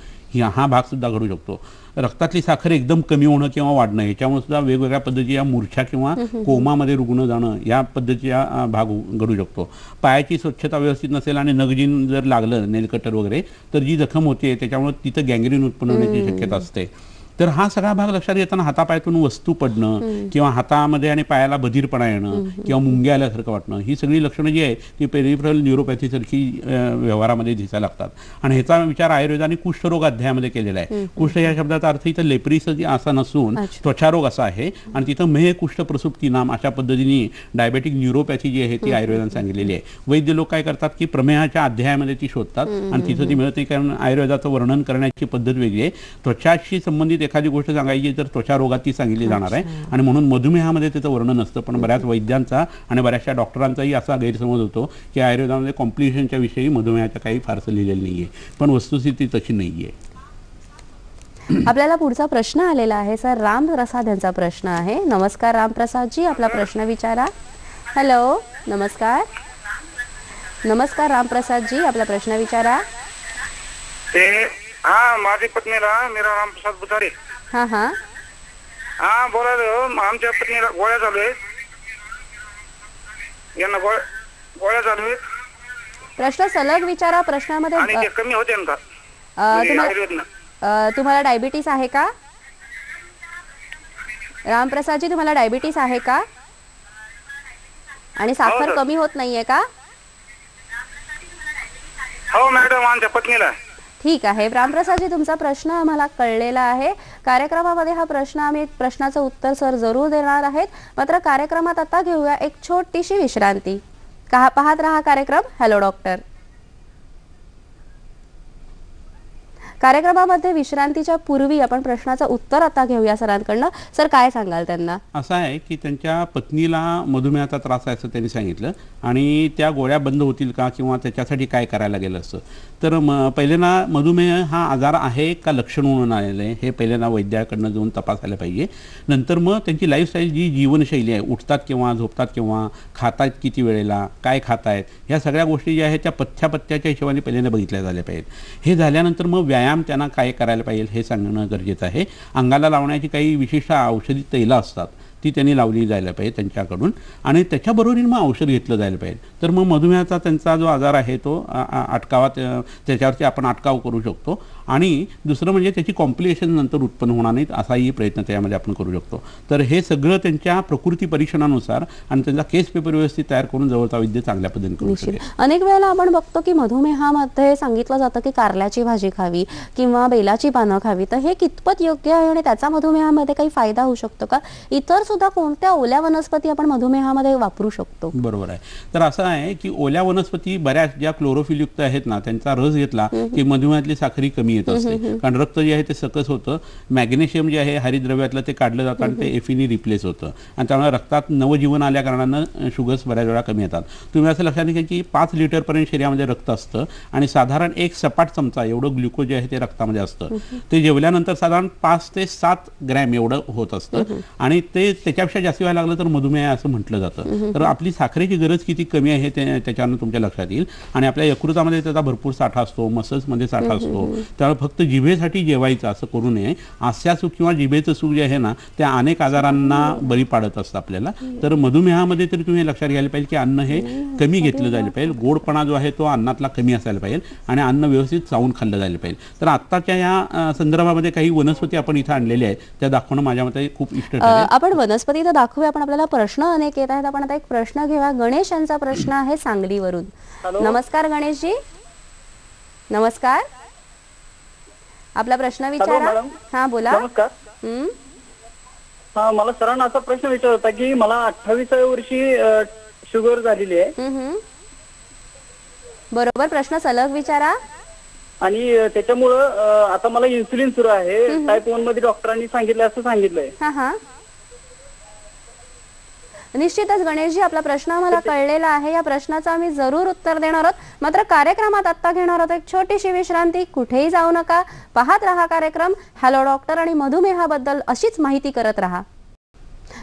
हा भाग सुद्धा घडू शकतो. रक्तातली साखर एकदम कमी होणं किंवा वाढणं ह्याच्यामुळे सुद्धा वेगवेगळ्या पद्धतीच्या मूर्छा किंवा कोमामध्ये रुग्ण जाणं या पद्धतीचा भाग घडू शकतो. पायाची स्वच्छता व्यवस्थित नसेल आणि नगजीन जर लागलं नेलकटर वगैरे तर जी जखम होते त्याच्यामुळे तिथं गँग्रीन उत्पन्न होण्याची शक्यता असते. तर हा सगळा भाग लक्षात घेताना हातापायातून वस्तू पडणं किंवा हातामध्ये आणि पायाला बधीरपणा येणं किंवा मुंग्या आल्यासारखं वाटणं ही सगळी लक्षणं जी आहेत ती पेरिफरल न्यूरोपॅथीसारखी व्यवहारामध्ये दिसायला लागतात. आणि ह्याचा विचार आयुर्वेदाने कुष्ठरोग अध्यायामध्ये केलेला आहे. कुष्ठ या शब्दाचा अर्थ इथं लेप्रिस असा नसून त्वचारोग असा आहे आणि तिथं मेह कुष्ठ प्रसुप्ती नाम अशा पद्धतीने डायबेटिक न्यूरोपॅथी जी आहे ती आयुर्वेदाने सांगितलेली आहे. वैद्य लोक काय करतात की प्रमेहाच्या अध्यायामध्ये ती शोधतात आणि तिथं ती मिळत नाही, कारण आयुर्वेदाचं वर्णन करण्याची पद्धत वेगळी आहे. त्वचाशी संबंधित एखादी गोष्ट सांगायची तर त्वचा रोगात ती सांगितली जाणार आहे आणि म्हणून मधुमेहामध्ये त्याचं वर्णन असतं. पण बऱ्याच वैद्यांचा आणि बऱ्याचशा डॉक्टरांचाही असा गैरसमज होतो की आयुर्वेदामध्ये कॉम्प्लिकेशनच्या विषयी मधुमेहाच्या काही फारसं लिहिलेलं नाही आहे, पण वस्तुस्थिती तशी नाही आहे. आपल्याला पुढचा प्रश्न आलेला आहे सर, रामप्रसाद यांचा प्रश्न आहे. नमस्कार रामप्रसादजी, आपला प्रश्न विचारा. हॅलो, नमस्कार. नमस्कार रामप्रसादजी, आपला प्रश्न विचारा. हा, माझी पत्नीला मीरा रामप्रसाद बुधारे. हा हा हा, बोला. आमच्या पत्नीला गोळ्या चालू आहेत, यांना गोळ्या चालू आहेत. प्रश्न सलग विचारा. प्रश्नामध्ये आणि ते कमी होते ना तुम्हाला डायबिटीस आहे का रामप्रसादजी? तुम्हाला डायबिटीस आहे का आणि साखर कमी होत नाहीये का? हो मॅडम, आमच्या पत्नीला. ठीक आहे रामप्रसादजी, तुमचा प्रश्न आम्हाला कळलेला आहे. कार्यक्रमामध्ये हा प्रश्न आम्ही प्रश्नाचं उत्तर सर जरूर देणार आहेत. मात्र कार्यक्रमात आता घेऊया एक छोटीशी विश्रांती. पाहत रहा कार्यक्रम हॅलो डॉक्टर. कार्यक्रमामध्ये विश्रांतीच्या पूर्वी आपण प्रश्नाचं उत्तर आता घेऊया सरांकडनं. सर, काय सांगाल त्यांना? असं आहे की त्यांच्या पत्नीला मधुमेहाचा त्रास आहे असं त्यांनी सांगितलं आणि त्या गोळ्या बंद होतील का किंवा त्याच्यासाठी काय करायला गेलं असतं. तर पहिल्यांदा मधुमेह हा आजार आहे का लक्षण म्हणून आलेलं आहे हे पहिल्यांदा वैद्याकडनं जाऊन तपासायला पाहिजे. नंतर मग त्यांची लाईफस्टाईल जी जीवनशैली आहे, उठतात किंवा झोपतात किंवा खातात किती वेळेला, काय खात आहेत, ह्या सगळ्या गोष्टी ज्या आहेत त्या पथ्याच्या हिशोबाने पहिल्यांदा बघितल्या झाल्या पाहिजेत. हे झाल्यानंतर मग व्यायाम त्यांना काय करायला पाहिजे हे सांगणं गरजेचं आहे. अंगाला लावण्याची काही विशिष्ट औषधी तैलं असतात ती त्यांनी लावली जायला पाहिजे त्यांच्याकडून आणि त्याच्याबरोबरीने मग औषध घेतलं जायला पाहिजे. तर मग मधुमेहाचा त्यांचा जो आजार आहे तो अटकावा, त्याच्यावरती आपण अटकाव करू शकतो. आणि दुसरं म्हणजे त्याची कॉम्प्लिकेशन नंतर उत्पन्न होणार नाहीत असाही प्रयत्न त्यामध्ये आपण करू शकतो. तर हे सगळं त्यांच्या प्रकृती परीक्षणानुसार आणि त्यांचा केस पेपर व्यवस्थित तयार करून जवळचा वैद्य चांगल्या पद्धतीने करू शकेल. अनेक वेळेला आपण बघतो की मधुमेहामध्ये सांगितलं जातं की कारल्याची भाजी खावी किंवा बेलाची पानं खावी. तर हे कितपत योग्य आहे आणि त्याचा मधुमेहामध्ये काही फायदा होऊ शकतो का? इतर सुद्धा कोणत्या ओल्या वनस्पती आपण मधुमेहामध्ये वापरू शकतो? बरोबर आहे. तर असं आहे की ओल्या वनस्पती बऱ्याच ज्या क्लोरोफिल युक्त आहेत ना त्यांचा रस घेतला की मधुमेहातली साखरी कमी येत असते, कारण रक्त जे आहे ते सकस होतं. मॅग्नेशियम जे आहे हरितद्रव्यातलं ते काढलं जातं आणि ते एफीनी रिप्लेस होतं आणि त्यामुळे रक्तात नवजीवन आल्या कारणानं शुगर्स बऱ्याच वेळा कमी येतात. तुम्ही असं लक्षात घ्या की 5 लिटरपर्यंत शरीरामध्ये रक्त असतं आणि साधारण एक सपाट चमचा एवढं ग्लुकोज जे आहे ते रक्तामध्ये असतं. ते जेवल्यानंतर साधारण 5 ते 7 ग्रॅम एवढं होत असतं आणि ते त्याच्यापेक्षा जास्त व्हायला लागलं तर मधुमेह असं म्हटलं जातं. तर आपली साखरेची गरज किती कमी आहे ते त्याच्यानं तुमच्या लक्षात येईल. आणि आपल्या यकृतामध्ये त्याचा भरपूर साठा असतो, मसल्समध्ये साठा असतो. त्यामुळे फक्त जिभेसाठी जेवायचं असं करू नये. हास्यासुख किंवा जिभेचं सुख जे आहे ना ते अनेक आजारांना बळी पाडत असतं आपल्याला. तर मधुमेहामध्ये तरी तुम्ही लक्षात घ्यायला पाहिजे की अन्न हे कमी घेतलं जायला पाहिजे. गोडपणा जो आहे तो अन्नातला कमी असायला पाहिजे आणि अन्न व्यवस्थित चावून खाल्लं जायला पाहिजे. तर आत्ताच्या या संदर्भामध्ये काही वनस्पती आपण इथं आणलेल्या आहेत त्या दाखवणं माझ्या मते खूप इष्ट ठरेल. आपण वनस्पती तर दाखवूया, पण आपल्याला प्रश्न अनेक येत आहेत. आपण आता एक प्रश्न घेऊया. गणेश यांचा प्रश्न आहे सांगलीवरून. नमस्कार गणेशजी. नमस्कार, आपला प्रश्न विचारा. हा बोला. नमस्कार. हा, मला सरांना असा प्रश्न विचारला होता की मला 28व्या वर्षी शुगर झालेली आहे. बरोबर, प्रश्न सलग विचारा. आणि त्याच्यामुळं आता मला इन्सुलिन सुरू आहे. टाईप 1 मध्ये डॉक्टरांनी सांगितलं असं सांगितलंय. हा, निश्चितच गणेशजी, आपला प्रश्न आम्हाला कळलेला आहे. या प्रश्नाचं आम्ही जरूर उत्तर देणार आहोत. मात्र कार्यक्रमात आत्ता घेणार आहोत एक छोटीशी विश्रांती. कुठेही जाऊ नका, पाहत रहा कार्यक्रम हॅलो डॉक्टर आणि मधुमेहाबद्दल अशीच माहिती करत रहा.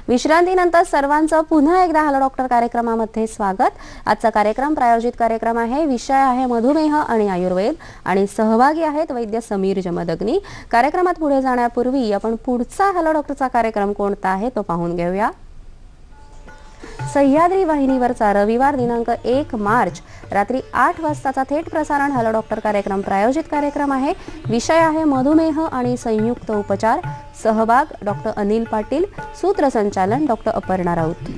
विश्रांतीनंतर सर्वांचं पुन्हा एकदा हॅलो डॉक्टर कार्यक्रमामध्ये स्वागत. आजचा कार्यक्रम प्रायोजित कार्यक्रम आहे. विषय आहे मधुमेह आणि आयुर्वेद आणि सहभागी आहेत वैद्य समीर जमदग्नी. कार्यक्रमात पुढे जाण्यापूर्वी आपण पुढचा हॅलो डॉक्टरचा कार्यक्रम कोणता आहे तो पाहून घेऊया. सह्याद्री वाहिनीवरचा रविवार दिनांक 1 मार्च रात्री 8 वाजताचा थेट प्रसारण हॅलो डॉक्टर कार्यक्रम प्रायोजित कार्यक्रम आहे. विषय आहे मधुमेह आणि संयुक्त उपचार. सहभाग डॉक्टर अनिल पाटील, सूत्रसंचालन डॉक्टर अपर्णा राऊत.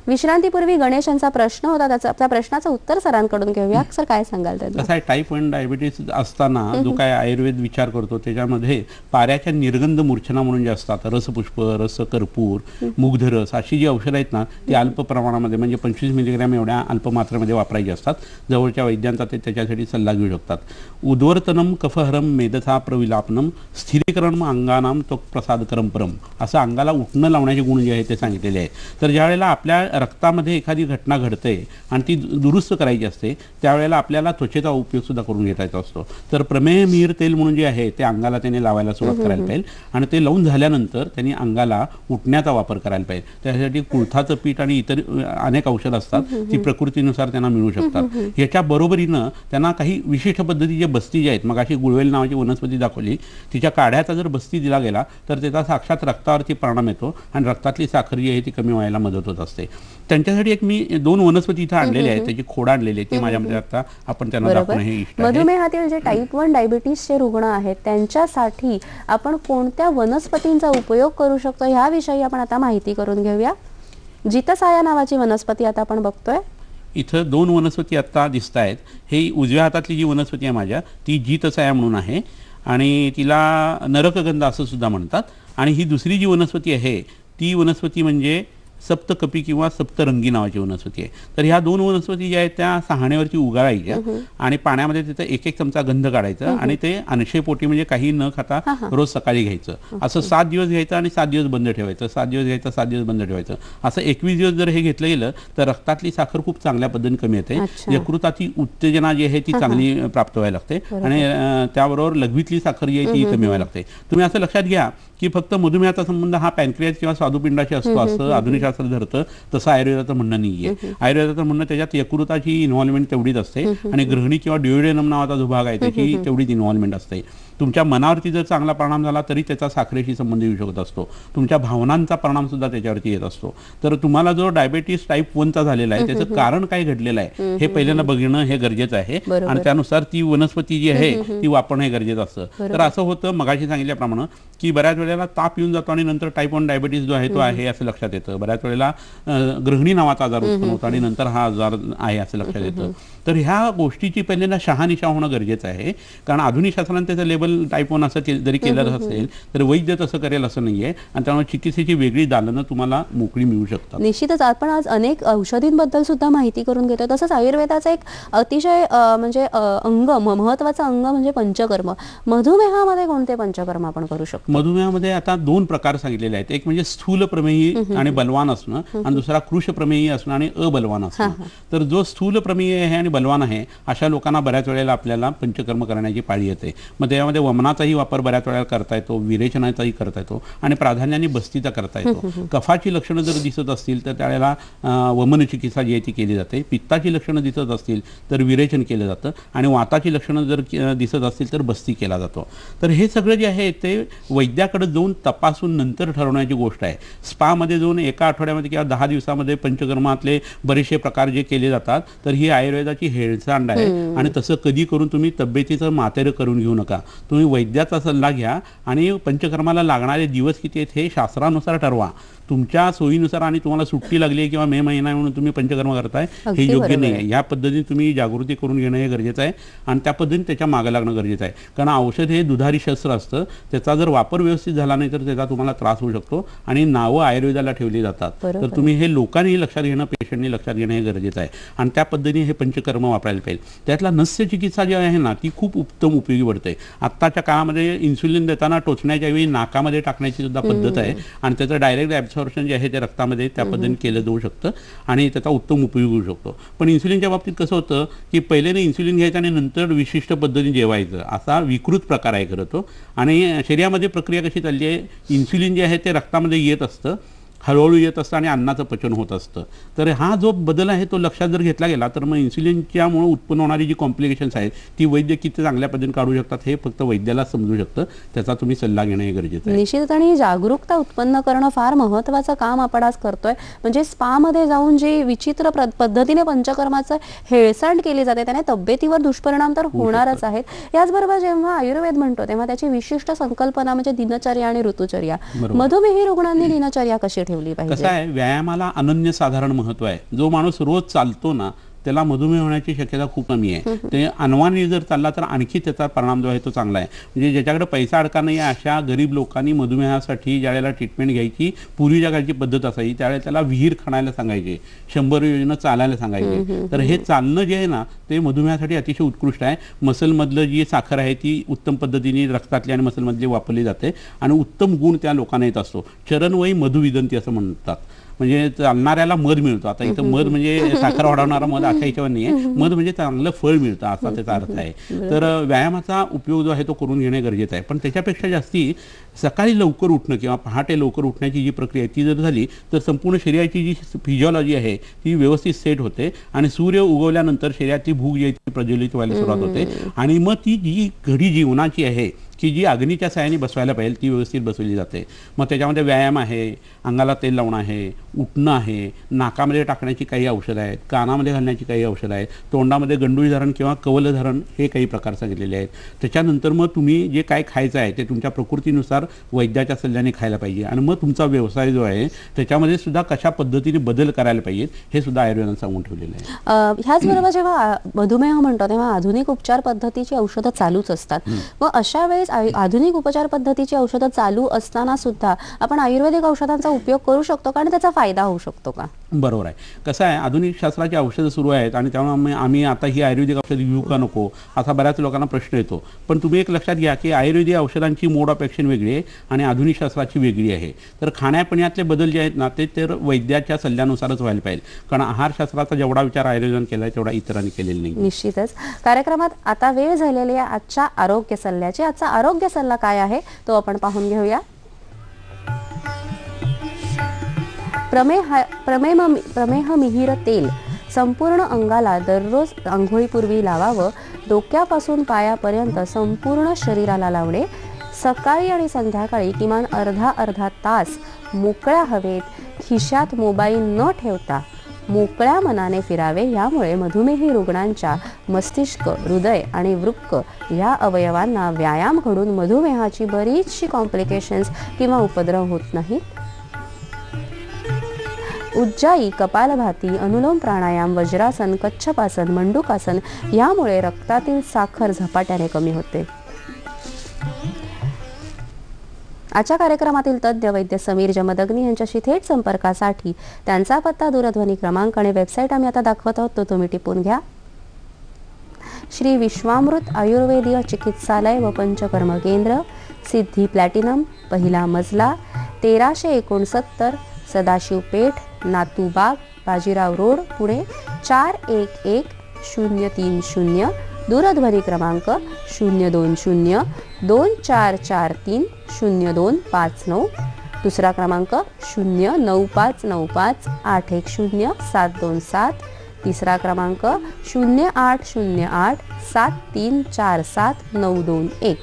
विश्रांतीपूर्वी गणेशांचा प्रश्न होता, त्या प्रश्नाचं उत्तर सरांकडून घेऊया. सर काय सांगाल त्याचं? कसं आहे, टाईप 1 डायबिटीस असताना जो काय आयुर्वेद विचार करतो त्याच्यामध्ये पाऱ्याच्या निर्गंध मूर्छना म्हणून जे असतात, रसपुष्प, रसकर्पूर, मुग्धरस अशी जी औषधं आहेत ना ती अल्प प्रमाणामध्ये म्हणजे 25 मिलीग्रॅम एवढ्या अल्प मात्रेमध्ये वापरायची असतात. जवळच्या वैद्यांचा ते त्याच्यासाठी सल्ला घेऊ शकतात. उद्वर्तनम कफहरम मेदथा प्रविलापनम स्थिरीकरण अंगानाम तो प्रसादकरम परम असं अंगाला उठणं लावण्याचे गुण जे आहे ते सांगितलेले आहे. तर ज्यावेळेला आपल्या रक्तामध्ये एखादी घटना घडते आणि ती दुरुस्त करायची असते त्यावेळेला आपल्याला त्वचेचा उपयोग सुद्धा करून घेता असतो. तर प्रमेह मिहीर तेल म्हणून जे आहे ते अंगाला त्याने लावायला सुरुवात करायला पाहिजे आणि ते लावून झाल्यानंतर त्यांनी अंगाला उठण्याचा वापर करायला पाहिजे. त्यासाठी कुळथाचं पीठ आणि इतर अनेक औषध असतात, ती प्रकृतीनुसार त्यांना मिळू शकतात. याच्या बरोबरीनं त्यांना काही विशिष्ट पद्धतीचे बस्ती जे आहेत, मग अशी गुळवेल नावाची वनस्पती दाखवली, तिच्या काढ्याचा जर बस्ती दिला गेला तर त्याचा साक्षात रक्तावरती परिणाम येतो आणि रक्तातली साखर जी आहे ती कमी व्हायला मदत होत असते. त्यांच्यासाठी एक मी 2 वनस्पती इथे आणलेल्या आहेत, त्याची खोड आणलेली आहे, ती माझ्यामध्ये आता आपण त्यांना दाखवणं हे इष्ट आहे. मधुमेहातील जे टाईप 1 डायबिटीसचे रुग्ण आहेत त्यांच्यासाठी आपण कोणत्या वनस्पतींचा उपयोग करू शकतो ह्याविषयी आपण आता माहिती करून घेऊया. जितसाया नावाची वनस्पती आता आपण बघतोय. इथं 2 वनस्पती आता दिसत आहेत. हे उजव्या हातातली जी वनस्पती आहे माझ्या ती जितसाया म्हणून आहे आणि तिला नरकगंध असं सुद्धा म्हणतात. आणि ही दुसरी जी वनस्पती आहे ती वनस्पती म्हणजे सप्तकपी किंवा सप्तरंगी नावाची वनस्पती आहे. तर ह्या 2 वनस्पती ज्या आहेत त्या सहाण्यावरती उगाळायच्या आणि पाण्यामध्ये तिथं 1-1 चमचा गंध काढायचा आणि ते अनशेपोटी म्हणजे काही न खाता रोज सकाळी घ्यायचं. असं 7 दिवस घ्यायचं आणि 7 दिवस बंद ठेवायचं, 7 दिवस घ्यायचं, 7 दिवस बंद ठेवायचं. असं 21 दिवस जर हे घेतलं गेलं तर रक्तातली साखर खूप चांगल्या पद्धतीने कमी येते. यकृताची उत्तेजना जी आहे ती चांगली प्राप्त व्हायला लागते आणि त्याबरोबर लघवीतली साखर जी आहे ती कमी व्हायला लागते. तुम्ही असं लक्षात घ्या की फक्त मधुमेहाचा संबंध हा पॅनक्रियास किंवा स्वादुपिंडाशी असतो असं आधुनिक शास्त्र धरतं, तसं आयुर्वेदाचं म्हणणं नाहीये. आयुर्वेदाचं म्हणणं त्याच्यात यकृताची इन्व्हॉल्वमेंट तेवढीच असते आणि गृहिणी किंवा ड्युओडेनम नावाचा जो भाग आहे त्याची तेवढीच इन्व्हॉल्वमेंट असते. तुमच्या मनावरती जर चांगला परिणाम झाला तरी त्याचा साखरेशी संबंध येऊ शकत असतो. तुमच्या भावनांचा परिणाम सुद्धा त्याच्यावरती येत असतो. तर तुम्हाला जो डायबिटीस टाईप 1चा झालेला आहे त्याचं कारण काय घडलेलं आहे हे पहिल्यांदा बघणं हे गरजेचं आहे आणि त्यानुसार ती वनस्पती जी आहे ती वापरणं हे गरजेचं असतं. तर असं होतं मगाशी सांगितल्याप्रमाणे की बऱ्याच वेळेला ताप येऊन जातो आणि नंतर टाईप 1 डायबिटीस जो आहे तो आहे असं लक्षात येतं. बऱ्याच वेळेला गृहिणी नावाचा आजार उत्पन्न होतो आणि नंतर हा आजार आहे असं लक्षात येतं. तर ह्या गोष्टीची पहिल्यांदा शहानिशा होणं गरजेचं आहे, कारण आधुनिक शास्त्राने त्याचं लेबल जनरल टाईप 1 असं जरी केलं असेल तर वैद्य तसं करेल असं नाहीये, आणि त्यामुळे चिकित्सेची वेगळी दालनं तुम्हाला मोकळी मिळू शकतात. निश्चितच आपण आज अनेक औषधींबद्दल सुद्धा माहिती करून घेतो. तसंच आयुर्वेदाचा एक अतिशय म्हणजे महत्वाचा अंग म्हणजे पंचकर्म. मधुमेहामध्ये कोणते पंचकर्म आपण करू शकतो? मधुमेहामध्ये आता 2 प्रकार सांगितलेले आहेत. एक म्हणजे स्थूल प्रमेही आणि बलवान असणं, आणि दुसरा कृश प्रमेही असणं आणि अबलवान असणं. तर जो स्थूल प्रमेही आहे आणि बलवान आहे अशा लोकांना बऱ्याच वेळेला आपल्याला पंचकर्म करण्याची पाळी येते. मग त्यामध्ये वमनाचाही वापर बऱ्याच वेळेला करता येतो, विरेचनाचाही करता येतो, आणि प्राधान्याने बस्तीचा करता येतो. कफाची लक्षणं जर दिसत असतील तर त्यावेळेला वमन चिकित्सा जी आहे ती केली जाते. पित्ताची लक्षणं दिसत असतील तर विरेचन केलं जातं, आणि वाताची लक्षणं जर दिसत असतील तर बस्ती केला जातो. तर हे सगळं जे आहे ते वैद्याकडे जाऊन तपासून नंतर ठरवण्याची गोष्ट आहे. स्पामध्ये जाऊन एका आठवड्यामध्ये किंवा 10 दिवसामध्ये पंचकर्मातले बरेचसे प्रकार जे केले जातात, तर ही आयुर्वेदाची हेळसांड आहे. आणि तसं कधी करून तुम्ही तब्येतीचं मातेरं करून घेऊ नका. तुम्ही वैद्याचा सल्ला घ्या आणि पंचकर्माला लागणारे दिवस किती आहेत हे शास्त्रानुसार ठरवा. तुमच्या सोयीनुसार आणि तुम्हाला सुट्टी लागली किंवा मे महिना म्हणून तुम्ही पंचकर्म करताय हे योग्य नाही आहे. या पद्धतीने तुम्ही जागृती करून घेणं हे गरजेचं आहे, आणि त्या पद्धतीने त्याच्या मागे लागणं गरजेचं आहे. कारण औषध हे दुधारी शस्त्र असतं. त्याचा जर वापर व्यवस्थित झाला नाही तर त्याचा तुम्हाला त्रास होऊ शकतो, आणि नावं आयुर्वेदाला ठेवली जातात. तर तुम्ही हे लोकांनी लक्षात घेणं, पेशंटनी लक्षात घेणं हे गरजेचं आहे, आणि त्या पद्धतीने हे पंचकर्म वापरायला पाहिजे. त्यातला नस्य चिकित्सा जी आहे ना ती खूप उत्तम उपयोगी पडते. आत्ताच्या काळामध्ये इन्सुलिन देताना टोचण्याच्या वेळी नाकामध्ये टाकण्याची सुद्धा पद्धत आहे, आणि त्याचं डायरेक्ट ॲब्सॉर्प्शन जे आहे ते रक्तामध्ये त्या पद्धतीने केलं जाऊ शकतं, आणि त्याचा उत्तम उपयोग होऊ शकतो. पण इन्सुलिनच्या बाबतीत कसं होतं की पहिल्याने इन्सुलिन घ्यायचं आणि नंतर विशिष्ट पद्धतीने जेवायचं, असा विकृत प्रकार आहे खरं तो. आणि शरीरामध्ये प्रक्रिया कशी चालली आहे, इन्सुलिन जे आहे ते रक्तामध्ये येत असतं, हळूहळू येत असतं, आणि अन्नाचं पचन होत असतं. तर हा जो बदल आहे तो लक्षात जर घेतला गेला तर मग इन्सुलिनच्यामुळे उत्पन्न होणारी जी कॉम्प्लिकेशन्स आहेत ती वैद्य किती चांगल्या पद्धतीने काढू शकतात हे फक्त वैद्याला समजू शकतं. त्याचा तुम्ही सल्ला घेणं हे गरजेचं आहे. निश्चित, आणि जागरूकता उत्पन्न करणं फार महत्त्वाचं काम आपण आज करतोय. म्हणजे स्पामध्ये जाऊन जी विचित्र पद्धतीने पंचकर्माचं हेळसांड केली जाते त्याने तब्येतीवर दुष्परिणाम तर होणारच आहेत. याचबरोबर जेव्हा आयुर्वेद म्हणतो तेव्हा त्याची विशिष्ट संकल्पना म्हणजे दिनचर्या आणि ऋतुचर्या. मधुमेही रुग्णांनी दिनचर्या कशी ठेवली पाहिजे? कसं आहे, व्यायामाला अनन्यसाधारण महत्व आहे. जो माणूस रोज चालतो ना त्याला मधुमेह होण्याची शक्यता खूप कमी आहे. ते अनवाणी जर चालला तर आणखी त्याचा परिणाम जो आहे तो चांगला आहे. म्हणजे ज्याच्याकडे पैसा अडका नाही अशा गरीब लोकांनी मधुमेहासाठी ज्यावेळेला ट्रीटमेंट घ्यायची पूर्वीच्या काळची पद्धत असायची, त्यावेळेला त्याला विहीर खणायला सांगायचे, 100 योजना चालायला सांगायचे. तर हे चालणं जे आहे ना ते मधुमेहासाठी अतिशय उत्कृष्ट आहे. मसलमधलं जी साखर आहे ती उत्तम पद्धतीने रक्तातली आणि मसलमधली वापरली जाते, आणि उत्तम गुण त्या लोकांना येत असतो. चरणवयी मधुविदंती असं म्हणतात, म्हणजे चालणाऱ्याला मध मिळतो. आता इथं मध म्हणजे साखर वाढवणारा मध अशा ह्याच्यावर नाही आहे, मध म्हणजे चांगलं फळ मिळतं असा त्याचा अर्थ आहे. तर व्यायामाचा उपयोग जो आहे तो करून घेणे गरजेचं आहे. पण त्याच्यापेक्षा जास्ती सकाळी लवकर उठणं किंवा पहाटे लवकर उठण्याची जी प्रक्रिया आहे ती जर झाली तर संपूर्ण शरीराची जी फिजिओलॉजी आहे ती व्यवस्थित सेट होते, आणि सूर्य उगवल्यानंतर शरीरातली भूक जी आहे ती प्रज्वलित व्हायला सुरुवात होते, आणि मग ती जी घडी जीवनाची आहे की जी अग्नीच्या साहाय्याने बसवायला पाहिजे ती व्यवस्थित बसवली जाते. मग त्याच्यामध्ये व्यायाम आहे, अंगाला तेल लावणं आहे, उठणं आहे, नाकामध्ये टाकण्याची काही औषधं आहेत, कानामध्ये घालण्याची काही औषधं आहेत, तोंडामध्ये गंडूळी धारण किंवा कवलधारण हे काही प्रकार सांगितलेले आहेत. त्याच्यानंतर मग तुम्ही जे काय खायचं आहे ते तुमच्या प्रकृतीनुसार वैद्याच्या सल्ल्याने खायला पाहिजे, आणि मग तुमचा व्यवसाय जो आहे त्याच्यामध्ये सुद्धा कशा पद्धतीने बदल करायला पाहिजेत हे सुद्धा आयुर्वेदाने सांगून ठेवलेलं आहे. ह्याचबरोबर जेव्हा मधुमेह म्हणतो तेव्हा आधुनिक उपचार पद्धतीची औषधं चालूच असतात. मग अशा वेळेस आधुनिक उपचार पद्धतीची औषधं चालू असताना सुद्धा आपण आयुर्वेदिक औषधांचा उपयोग करू शकतो का, आणि त्याचा फायदा होऊ शकतो का? बरोबर आहे. कसं आहे, आधुनिक शास्त्राची औषधं सुरू आहेत, आणि त्यामुळे आम्ही आता ही आयुर्वेदिक औषधं घेऊ का नको असा बऱ्याच लोकांना प्रश्न येतो. पण तुम्ही एक लक्षात घ्या की आयुर्वेदिक औषधांची मोड ऑफ ॲक्शन वेगळी आहे आणि आधुनिक शास्त्राची वेगळी आहे. तर खाण्यापिण्यातले बदल जे आहेत ना ते तर वैद्याच्या सल्ल्यानुसारच व्हायला पाहिजे, कारण आहारशास्त्राचा जेवढा विचार आयुर्वेदाने केला आहे तेवढा इतरांनी केलेला नाही. निश्चितच. कार्यक्रमात आता वेळ झालेली आहे आजच्या आरोग्य सल्ल्याची. आजचा आरोग्य सल्ला काय आहे तो आपण पाहून घेऊया. प्रमेह मिहिर तेल संपूर्ण अंगाला दररोज आंघोळीपूर्वी लावावं. डोक्यापासून पायापर्यंत संपूर्ण शरीराला लावणे. सकाळी आणि संध्याकाळी किमान अर्धा तास मोकळ्या हवेत खिशात मोबाईल न ठेवता मोकळ्या मनाने फिरावे. यामुळे मधुमेही रुग्णांच्या मस्तिष्क, हृदय आणि वृक्क या अवयवांना व्यायाम घडून मधुमेहाची बरीचशी कॉम्प्लिकेशन्स किंवा उपद्रव होत नाहीत. उज्जाई, कपालभाती, अनुलोम प्राणायाम, वज्रासन, कच्छपासन, मंडूकासन यामुळे रक्तातील साखर झपाट्याने कमी होते. आजच्या कार्यक्रमातील तज्ज्ञ वैद्य समीर जमदग्नी यांच्याशी थेट संपर्कासाठी त्यांचा पत्ता, दूरध्वनी क्रमांक आणि वेबसाईट आम्ही आता दाखवत आहोत, तो तुम्ही टिपून घ्या. श्री विश्वामृत आयुर्वेदीय चिकित्सालय व पंचकर्म केंद्र, सिद्धी प्लॅटिनम, पहिला मजला, 1369 सदाशिव पेठ, नातूबाग, बाजीराव रोड, पुणे 411030. दूरध्वनी क्रमांक 02024430259. दुसरा क्रमांक 09595810727. तिसरा क्रमांक 080873479221.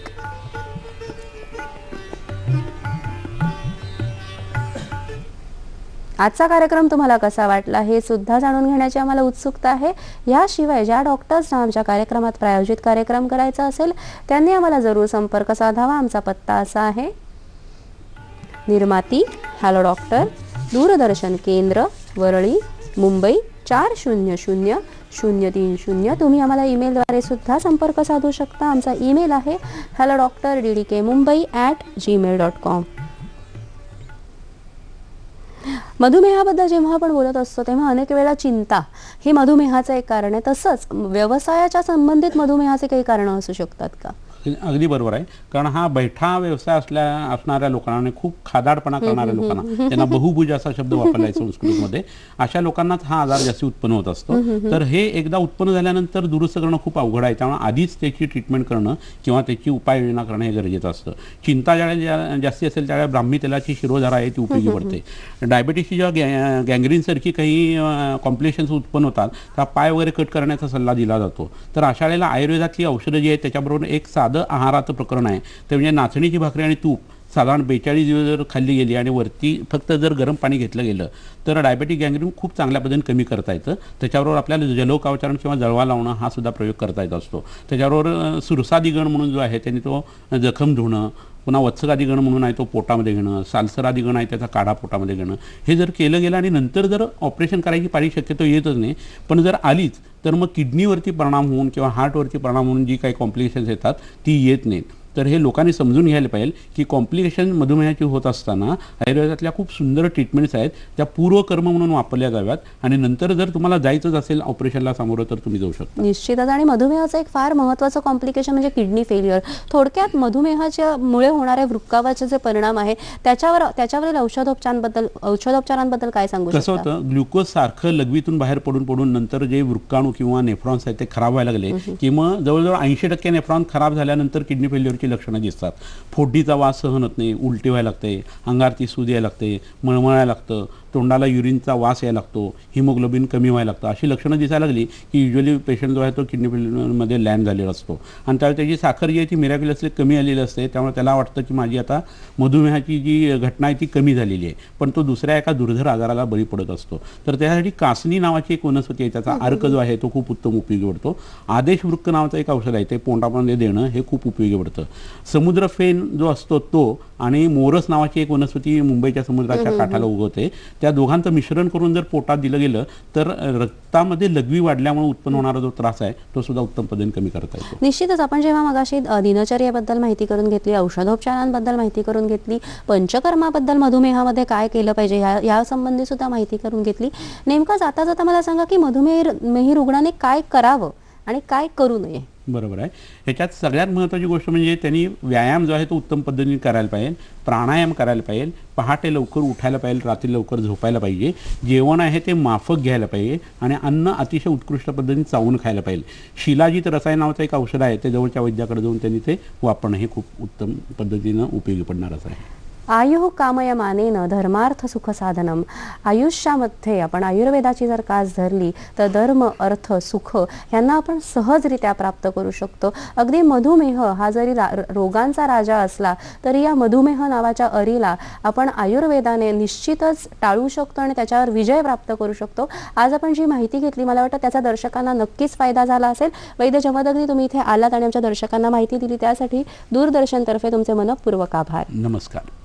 आजचा कार्यक्रम तुम्हाला कसा वाटला हे सुद्धा जाणून घेण्याची आम्हाला उत्सुकता आहे. याशिवाय ज्या डॉक्टर्सना आमच्या कार्यक्रमात प्रायोजित कार्यक्रम करायचा असेल त्यांनी आम्हाला जरूर संपर्क साधावा. आमचा पत्ता असा आहे: निर्माती हॅलो डॉक्टर, दूरदर्शन केंद्र, वरळी, मुंबई 400030. तुम्ही आम्हाला ईमेलद्वारे सुद्धा संपर्क साधू शकता. आमचा ईमेल आहे hellodoctor@gmail.com. मधुमेहाबद्दल जेव्हा आपण बोलत असतो तेव्हा अनेक वेळा चिंता हे मधुमेहाचं एक कारण आहे. तसंच व्यवसायाच्या संबंधित मधुमेहाचे काही कारण असू शकतात का? अगदी बरोबर आहे. कारण हा बैठा व्यवसाय असणाऱ्या लोकांना, खूप खादाडपणा करणाऱ्या लोकांना, त्यांना बहुभुज असा शब्द वापरला आहे संस्कृतमध्ये, अशा लोकांनाच हा आजार जास्त उत्पन्न होत असतो. तर हे एकदा उत्पन्न झाल्यानंतर दुरुस्त करणं खूप अवघड आहे. त्यामुळे आधीच त्याची ट्रीटमेंट करणं किंवा त्याची उपाययोजना करणं हे गरजेचं असतं. चिंता ज्यावेळेला जास्ती असेल त्यावेळेला ब्राह्मी तेलाची शिरोधारा आहे ती उपयोगी पडते. डायबिटीसची जेव्हा गँग्रीनसारखी काही कॉम्प्लिकेशन्स उत्पन्न होतात त्या पाय वगैरे कट करण्याचा सल्ला दिला जातो. तर अशा वेळेला आयुर्वेदातली औषधं जी आहेत त्याच्याबरोबर एक साधं आहाराचं प्रकरण आहे, ते म्हणजे नाचणीची भाकरी आणि तूप साधारण 42 दिवस जर खाल्ली गेली आणि वरती फक्त जर गरम पाणी घेतलं गेलं तर डायबेटिक गँग्रीन खूप चांगल्या पद्धतीने कमी करता येतं. त्याच्याबरोबर आपल्याला जलोकावचारण किंवा जळवा लावणं हा सुद्धा प्रयोग करता येत असतो. त्याच्याबरोबर सुरसादिगण म्हणून जो आहे त्यांनी तो जखम धुणं, पुन्हा वत्सकादिगण म्हणून आहे तो पोटामध्ये घेणं, सालसरादिगण आहे त्याचा काढा पोटामध्ये घेणं, हे जर केलं गेलं आणि नंतर जर ऑपरेशन करायची पारी शक्यतो येतच नाही, पण जर आलीच तर मग किडनीवरती परिणाम होऊन किंवा हार्टवरती परिणाम होऊन जी काही कॉम्प्लिकेशन्स येतात ती येत नाहीत. तर हे लोकांनी समजून घ्यायला पाहिजे की कॉम्प्लिकेशन मधुमेहाची होत असताना आयुर्वेदातल्या खूप सुंदर ट्रीटमेंट्स आहेत त्या पूर्वकर्म म्हणून वापरल्या जाव्यात आणि नंतर जर तुम्हाला जायचंच असेल ऑपरेशनला सामोरं तर तुम्ही जाऊ शकता. निश्चितच. आणि मधुमेहाचं एक फार महत्त्वाचं कॉम्प्लिकेशन म्हणजे किडनी फेल्युअर. थोडक्यात मधुमेहाच्या मुळे होणारे वृक्कावाचे जे परिणाम आहे त्याच्यावरील औषधोपचारांबद्दल काय सांगू शकता? कसं होतं, ग्लुकोज सारखं लघवीतून बाहेर पडून नंतर जे वृक्काणू किंवा नेफ्रॉन्स आहेत ते खराब व्हायला लागले की मग जवळजवळ 80% नेफ्रॉन खराब झाल्यानंतर किडनी फेल्युअरची लक्षणं दिसतात. फोडीचा वास सहन होत नाही, उलटी व्हायला लागते, अंगारती सूज यायला लागते, मळमळायला लागतं, तोंडाला युरिनचा वास यायला लागतो, हिमोग्लोबिन कमी व्हायला लागतं. अशी लक्षणं दिसायला लागली की युजली पेशंट जो आहे तो किडनी फेल्युअरमध्ये लँड झालेला असतो आणि त्यावेळी त्याची साखर जी आहे ती मिरॅक्युलसली कमी आलेली असते. त्यामुळे त्याला वाटतं की माझी आता मधुमेहाची जी घटना आहे ती कमी झालेली आहे, पण तो दुसऱ्या एका दुर्धर आजाराला बळी पडत असतो. तर त्यासाठी कासनी नावाची एक वनस्पती आहे, त्याचा अर्क जो आहे तो खूप उत्तम उपयोगी पडतो. आदेश वृक्क नावाचं एक औषध आहे, ते पोटामध्ये देणं हे खूप उपयोगी पडतं. समुद्रफेन जो असतो तो आणि मोरस नावाची एक वनस्पती मुंबईच्या समुद्राच्या काठाला उगवते, त्या दोघांचं मिश्रण करून जर पोटात दिलं गेलं तर रक्तामध्ये लघवी वाढल्यामुळे उत्पन्न होणारा जो त्रास आहे तो सुद्धा उत्तम पद्धतीने कमी करता येतो. निश्चितच. आपण जेव्हा मगाशी दिनचर्येबद्दल माहिती करून घेतली, औषधोपचारांबद्दल माहिती करून घेतली, पंचकर्माबद्दल मधुमेहामध्ये काय केलं पाहिजे या संबंधी सुद्धा माहिती करून घेतली, नेमकं जाता जाता मला सांगा की मधुमेही रुग्णाने काय करावं आणि काय करू नये? बरोबर आहे. ह्याच्यात सगळ्यात महत्त्वाची गोष्ट म्हणजे त्यांनी व्यायाम जो आहे तो उत्तम पद्धतीने करायला पाहिजे, प्राणायाम करायला पाहिजे, पहाटे लवकर उठायला पाहिजे, रात्री लवकर झोपायला पाहिजे, जेवण आहे ते माफक घ्यायला पाहिजे आणि अन्न अतिशय उत्कृष्ट पद्धतीने चावून खायला पाहिजे. शिलाजीत रसायन नावाचं एक औषध आहे, ते जवळच्या वैद्याकडे जाऊन त्यांनी ते वापरणं हे खूप उत्तम पद्धतीनं उपयोगी पडणारच आहे. आयुः कामयमानेन धर्मार्थ सुख साधनम. आयुष्यामध्ये आपण आयुर्वेदाची जर कास धरली तर धर्म, अर्थ, सुख यांना आपण सहजरित्या प्राप्त करू शकतो. अगदी मधुमेह हा जरी रोगांचा राजा असला तरी या मधुमेह नावाच्या अरीला आपण आयुर्वेदाने निश्चितच टाळू शकतो आणि त्याच्यावर विजय प्राप्त करू शकतो. आज आपण जी माहिती घेतली मला वाटतं त्याचा दर्शकांना नक्कीच फायदा झाला असेल. वैद्य जमदग्नी, तुम्ही इथे आलात आणि आमच्या दर्शकांना माहिती दिली त्यासाठी दूरदर्शनतर्फे तुमचे मनःपूर्वक आभार. नमस्कार.